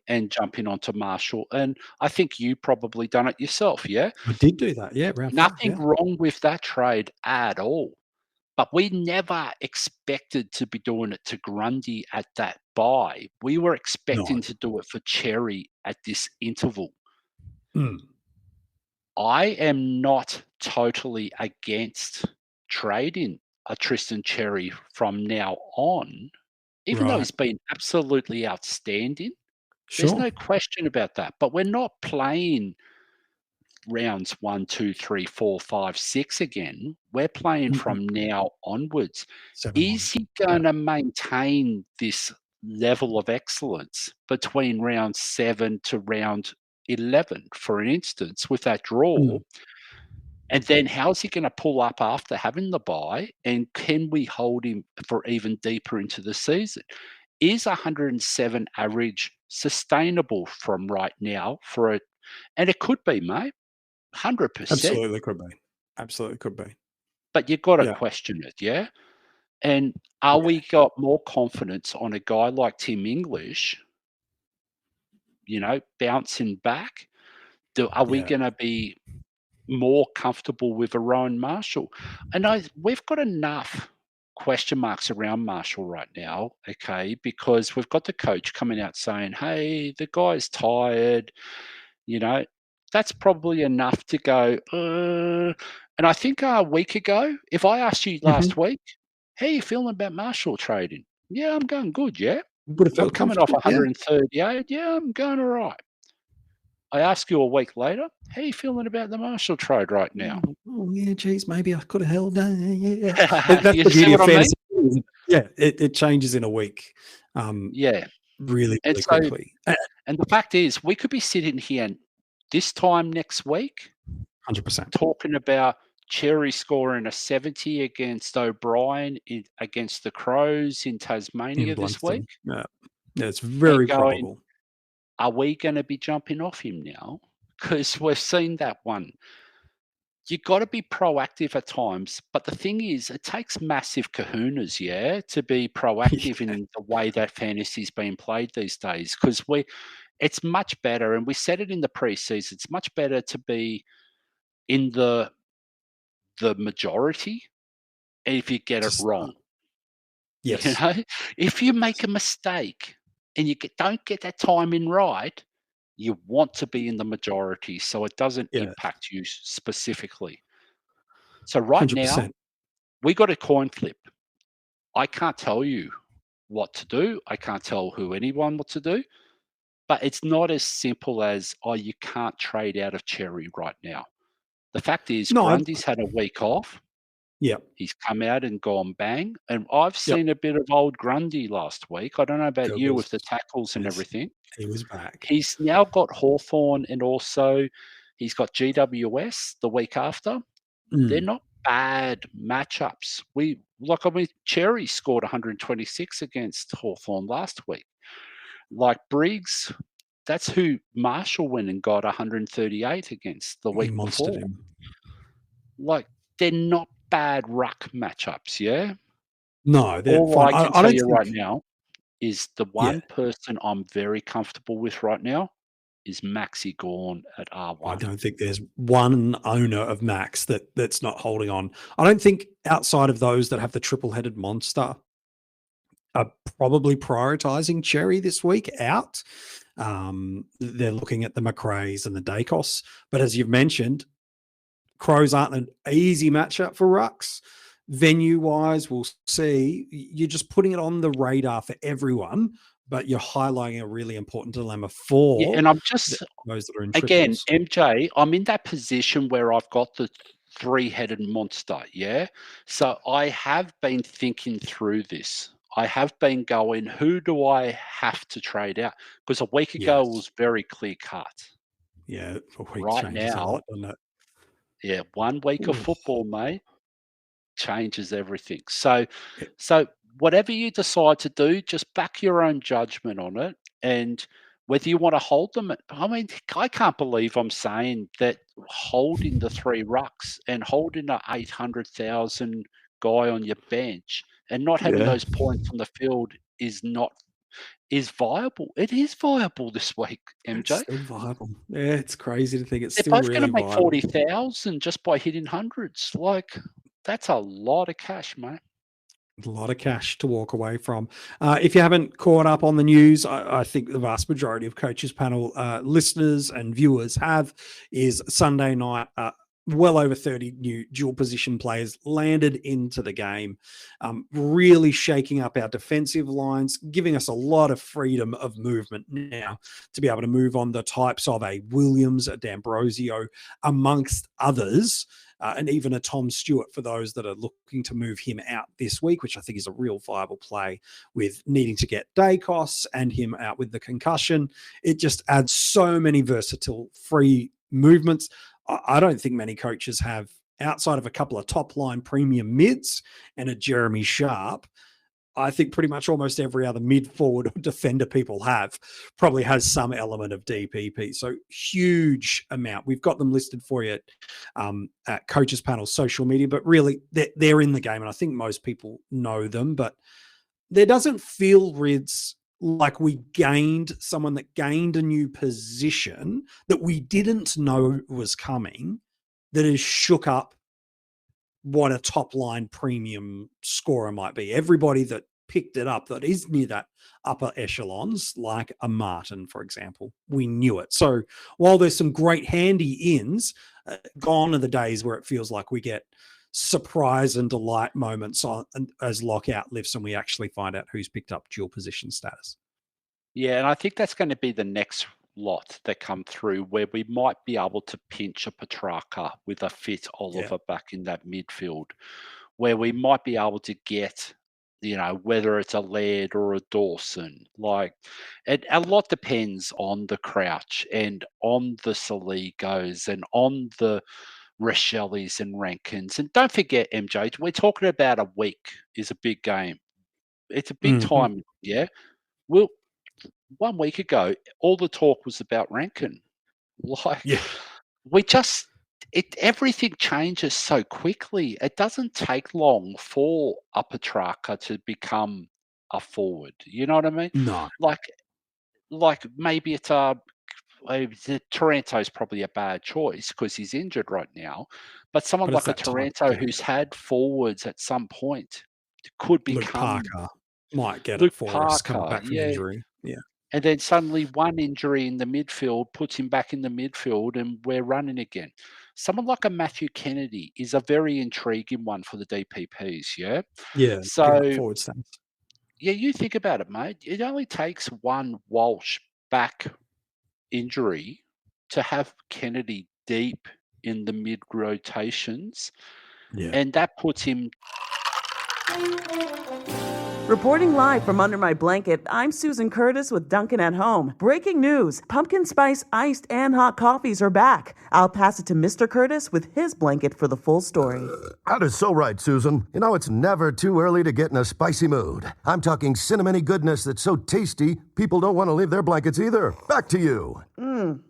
and jumping onto Marshall. And I think you probably done it yourself, I did do that, Nothing wrong with that trade at all. But we never expected to be doing it to Grundy at that bye. We were expecting to do it for Cherry at this interval. I am not totally against trading a Tristan Cherry from now on, even though he's been absolutely outstanding. There's no question about that. But we're not playing rounds 1, 2, 3, 4, 5, 6 again. We're playing from now onwards. Is he going to maintain this level of excellence between round 7 to round 11, for instance, with that draw? And then how's he going to pull up after having the bye? And can we hold him for even deeper into the season? Is 107 average sustainable from right now for a, and it could be, mate, 100%. Absolutely could be. Absolutely could be. But you've got to question it, yeah? And are we got more confidence on a guy like Tim English, bouncing back? Are we going to be more comfortable with a Rowan Marshall? And we've got enough question marks around Marshall right now, okay, because we've got the coach coming out saying, hey, the guy's tired, that's probably enough to go, and I think a week ago, if I asked you last week, how are you feeling about Marshall trading? Yeah, I'm going good, yeah. I'm coming off 138, yeah, I'm going all right. I ask you a week later, how are you feeling about the Marshall trade right now? Oh, yeah, geez, maybe I could have held down. Yeah. That's the beauty of fantasy. Yeah, it changes in a week. Really quickly. And the fact is, we could be sitting here this time next week, 100%, talking about Cherry scoring a 70 against O'Brien against the Crows in Tasmania this week. Yeah, it's very probable. Are we going to be jumping off him now? Because we've seen that one. You've got to be proactive at times. But the thing is, it takes massive kahunas, to be proactive in the way that fantasy is being played these days. Because it's much better, and we said it in the preseason, it's much better to be in the majority if you get it wrong. Yes. If you make a mistake and you don't get that timing right, you want to be in the majority so it doesn't impact you specifically. So right 100%. Now, we got a coin flip. I can't tell you what to do. I can't tell anyone what to do. But it's not as simple as, you can't trade out of Cherry right now. The fact is, Grundy's had a week off. Yeah. He's come out and gone bang. And I've seen a bit of old Grundy last week. I don't know about you with the tackles and everything. He was back. He's now got Hawthorn, and also he's got GWS the week after. They're not bad matchups. Cherry scored 126 against Hawthorn last week. Like Briggs, that's who Marshall went and got 138 against the week before. Him. They're not bad ruck matchups, yeah? No, they're all fine. I can tell you right now is the one person I'm very comfortable with right now is Maxi Gawn at R1. I don't think there's one owner of Max that's not holding on. I don't think outside of those that have the triple-headed monster are probably prioritizing Cherry this week out. They're looking at the Macraes and the Daicos. But as you've mentioned, Crows aren't an easy matchup for rucks. Venue-wise, we'll see. You're just putting it on the radar for everyone, but you're highlighting a really important dilemma for and I'm just those that are in again, triples. MJ, I'm in that position where I've got the three-headed monster, So I have been thinking through this. I have been going, who do I have to trade out? Because a week ago it was very clear cut. Yeah, a week right now, a lot, doesn't it? 1 week of football, mate, changes everything. So whatever you decide to do, just back your own judgment on it. And whether you want to hold them, I can't believe I'm saying that holding the three rucks and holding an 800,000 guy on your bench and not having those points on the field is viable. It is viable this week, MJ. It's still viable. Yeah, it's crazy to think it's They're still both really going to make viable. 40,000 just by hitting hundreds. That's a lot of cash, mate. A lot of cash to walk away from. If you haven't caught up on the news, I think the vast majority of Coaches Panel listeners and viewers is Sunday night. well over 30 new dual position players landed into the game, really shaking up our defensive lines, giving us a lot of freedom of movement now to be able to move on the types of a Williams, a D'Ambrosio, amongst others, and even a Tom Stewart for those that are looking to move him out this week, which I think is a real viable play with needing to get Daicos and him out with the concussion. It just adds so many versatile free movements. I don't think many coaches have, outside of a couple of top line premium mids and a Jeremy Sharp. I think pretty much almost every other mid forward or defender people have probably has some element of DPP. So huge amount. We've got them listed for you at Coaches Panel social media, but really they're in the game. And I think most people know them, but there doesn't feel, Rids, like we gained someone that gained a new position that we didn't know was coming, that has shook up what a top line premium scorer might be. Everybody that picked it up that is near that upper echelons, like a Martin, for example, we knew it. So while there's some great handy ins, gone are the days where it feels like we get surprise and delight moments as lockout lifts and we actually find out who's picked up dual position status. Yeah, and I think that's going to be the next lot that come through, where we might be able to pinch a Petrarca with a fit Oliver back in that midfield, where we might be able to get, whether it's a Laird or a Dawson. Like, a lot depends on the Crouch and on the Saligos and on the Rochellis and Rankins. And don't forget, MJ, we're talking about a week is a big game. It's a big time, yeah? Well, 1 week ago, all the talk was about Rankin. Everything changes so quickly. It doesn't take long for a Petrarca to become a forward. You know what I mean? No. Like maybe it's Taranto's probably a bad choice because he's injured right now. But someone like a Taranto who's had forwards at some point could become... Luke Parker might get it for us coming back from injury. Yeah. And then suddenly one injury in the midfield puts him back in the midfield and we're running again. Someone like a Matthew Kennedy is a very intriguing one for the DPPs, yeah? Yeah, so forward stance. Yeah, you think about it, mate. It only takes one Walsh back injury to have Kennedy deep in the mid rotations. Yeah. And that puts him... Reporting live from under my blanket, I'm Susan Curtis with Duncan at Home. Breaking news, pumpkin spice iced and hot coffees are back. I'll pass it to Mr. Curtis with his blanket for the full story. That is so right, Susan. It's never too early to get in a spicy mood. I'm talking cinnamony goodness that's so tasty, people don't want to leave their blankets either. Back to you.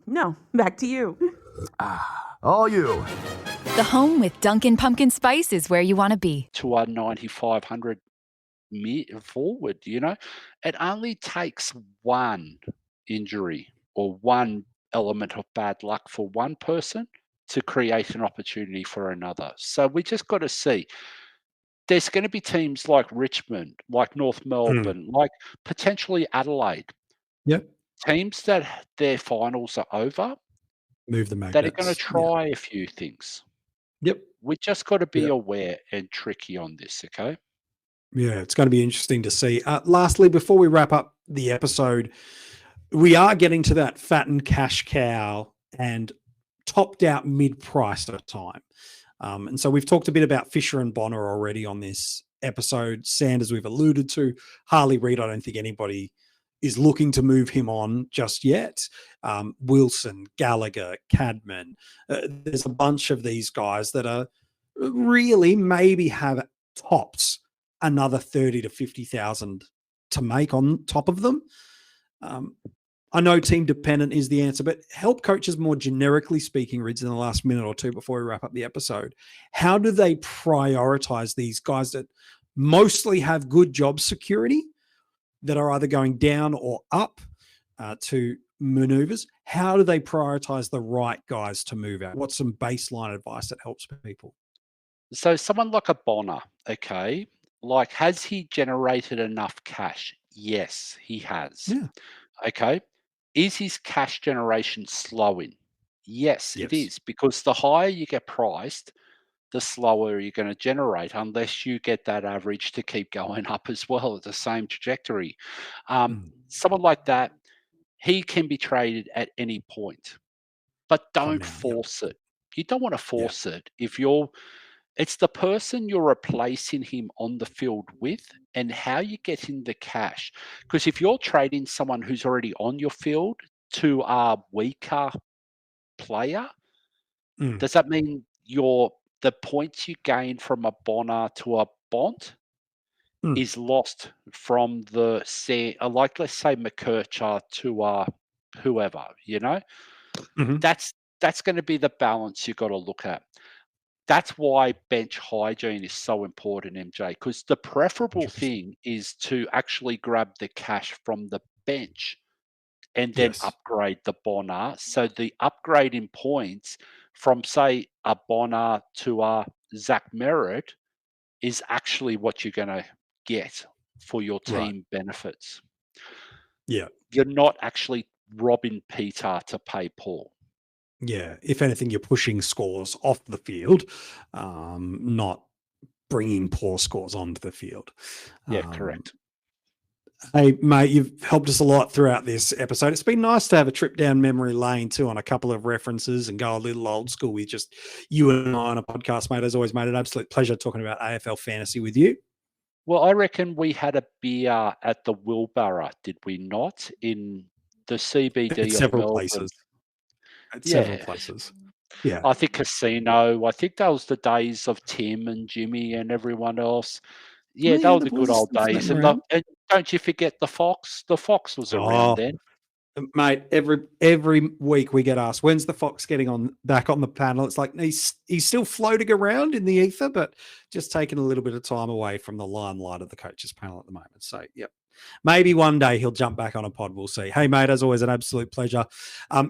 No, back to you. All you. The home with Dunkin' Pumpkin Spice is where you want to be. To our 9,500 forward, it only takes one injury or one element of bad luck for one person to create an opportunity for another. So we just got to see. There's going to be teams like Richmond, like North Melbourne, like potentially Adelaide. Yep. Teams that their finals are over, move the magnets. that are going to try a few things. Yep. We just got to be aware and tricky on this, okay? Yeah, it's going to be interesting to see. Lastly, before we wrap up the episode, we are getting to that fattened cash cow and topped out mid-price at a time. And so we've talked a bit about Fisher and Bonner already on this episode. Sanders we've alluded to. Harley Reid, I don't think anybody is looking to move him on just yet. Wilson, Gallagher, Cadman. There's a bunch of these guys that are really maybe have tops another 30 to 50,000 to make on top of them. I know team dependent is the answer, but help coaches more generically speaking, Rids, in the last minute or two before we wrap up the episode. How do they prioritize these guys that mostly have good job security that are either going down or up to maneuvers? How do they prioritize the right guys to move out? What's some baseline advice that helps people? So someone like a Bonner, okay, like has he generated enough cash? Yes, he has. Yeah. Okay. Is his cash generation slowing? Yes, it is, because the higher you get priced, the slower you're going to generate, unless you get that average to keep going up as well at the same trajectory. Someone like that, he can be traded at any point, but don't force it. You don't want to force it. It's the person you're replacing him on the field with and how you get in the cash. Because if you're trading someone who's already on your field to a weaker player, does that mean the points you gain from a Bonner to a Bont is lost from like, let's say, McKercher to whoever, That's going to be the balance you've got to look at. That's why bench hygiene is so important, MJ, because the preferable thing is to actually grab the cash from the bench and then upgrade the Bonner. So the upgrade in points from, say, a Bonner to a Zach Merritt is actually what you're going to get for your team benefits. Yeah. You're not actually robbing Peter to pay Paul. Yeah. If anything, you're pushing scores off the field, not bringing poor scores onto the field. Yeah, correct. Hey, mate, you've helped us a lot throughout this episode. It's been nice to have a trip down memory lane too on a couple of references and go a little old school with just you and I on a podcast, mate. As always, mate, an absolute pleasure talking about AFL fantasy with you. Well, I reckon we had a beer at the Wilbara, did we not? In the CBD At several of Melbourne. places. At several places. Yeah. I think Casino. I think that was the days of Tim and Jimmy and everyone else. Yeah, that was the good old days. And don't you forget the Fox? The Fox was around then. Mate, every week we get asked, when's the Fox getting back on the panel? It's like he's still floating around in the ether, but just taking a little bit of time away from the limelight of the coaches panel at the moment. So, yep. Maybe one day he'll jump back on a pod. We'll see. Hey, mate, as always, an absolute pleasure.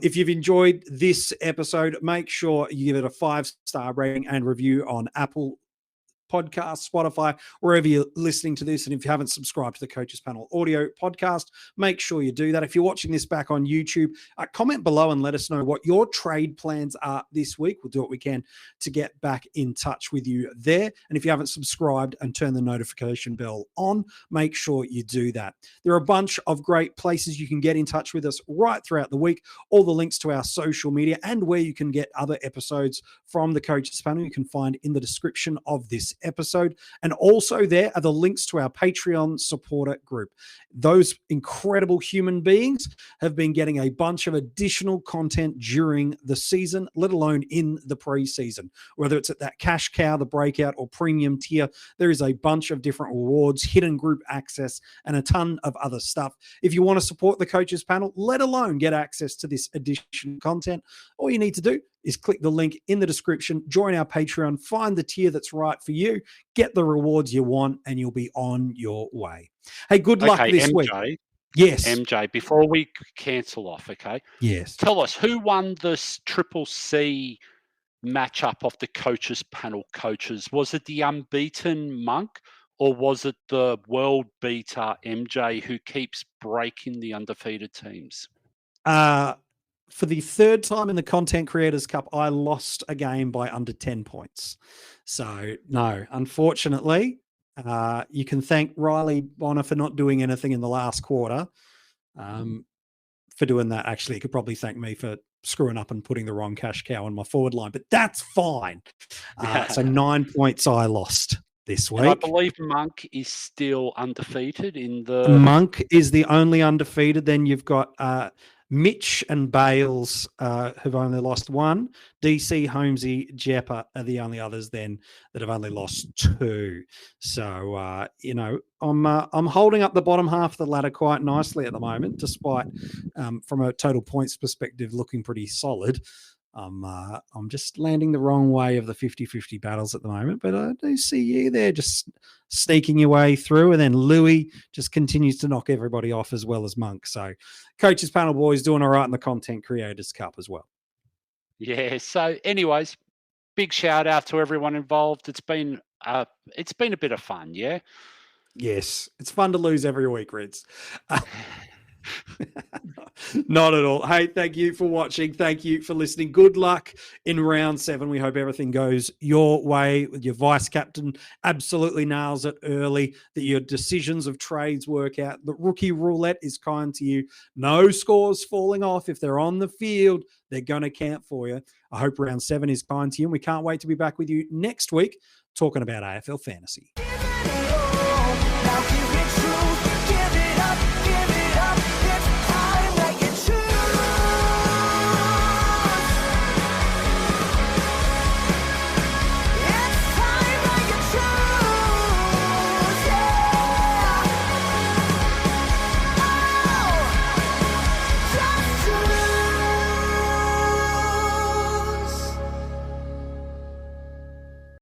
If you've enjoyed this episode, make sure you give it a 5-star rating and review on Apple Podcast, Spotify, wherever you're listening to this. And if you haven't subscribed to the Coaches Panel audio podcast, make sure you do that. If you're watching this back on YouTube, comment below and let us know what your trade plans are this week. We'll do what we can to get back in touch with you there. And if you haven't subscribed and turned the notification bell on, make sure you do that. There are a bunch of great places you can get in touch with us right throughout the week. All the links to our social media and where you can get other episodes from the Coaches Panel you can find in the description of this episode. And also there are the links to our Patreon supporter group. Those incredible human beings have been getting a bunch of additional content during the season, let alone in the preseason. Whether it's at that cash cow, the breakout, or premium tier, there is a bunch of different rewards, hidden group access, and a ton of other stuff. If you want to support the Coaches Panel, let alone get access to this additional content, all you need to do is click the link in the description, join our Patreon, find the tier that's right for you, get the rewards you want, and you'll be on your way. Hey, good luck this week. Yes. MJ, before we cancel off, okay? Yes. Tell us, who won this Triple C matchup of the Coaches Panel coaches? Was it the unbeaten Monk, or was it the world beater MJ who keeps breaking the undefeated teams? For the third time in the Content Creators Cup, I lost a game by under 10 points. So, no, unfortunately, you can thank Riley Bonner for not doing anything in the last quarter. For doing that, actually, you could probably thank me for screwing up and putting the wrong cash cow on my forward line, but that's fine. So 9 points I lost this week. And I believe Monk is still undefeated in the... Monk is the only undefeated. Then you've got... Mitch and Bales have only lost one. DC, Holmesy, Jepper are the only others then that have only lost 2. So, I'm holding up the bottom half of the ladder quite nicely at the moment, despite from a total points perspective looking pretty solid. I'm just landing the wrong way of the 50-50 battles at the moment, but I do see you there just sneaking your way through, and then Louis just continues to knock everybody off as well as Monk. So Coaches Panel boys doing all right in the Content Creators Cup as well. Yeah, so anyways, big shout out to everyone involved. It's been a bit of fun, yeah? Yes, it's fun to lose every week, Reds. Not at all. Hey, thank you for watching. Thank you for listening. Good luck in round 7. We hope everything goes your way. With your vice captain absolutely nails it early, that your decisions of trades work out. The rookie roulette is kind to you. No scores falling off. If they're on the field, they're going to count for you. I hope round 7 is kind to you. And we can't wait to be back with you next week talking about AFL Fantasy.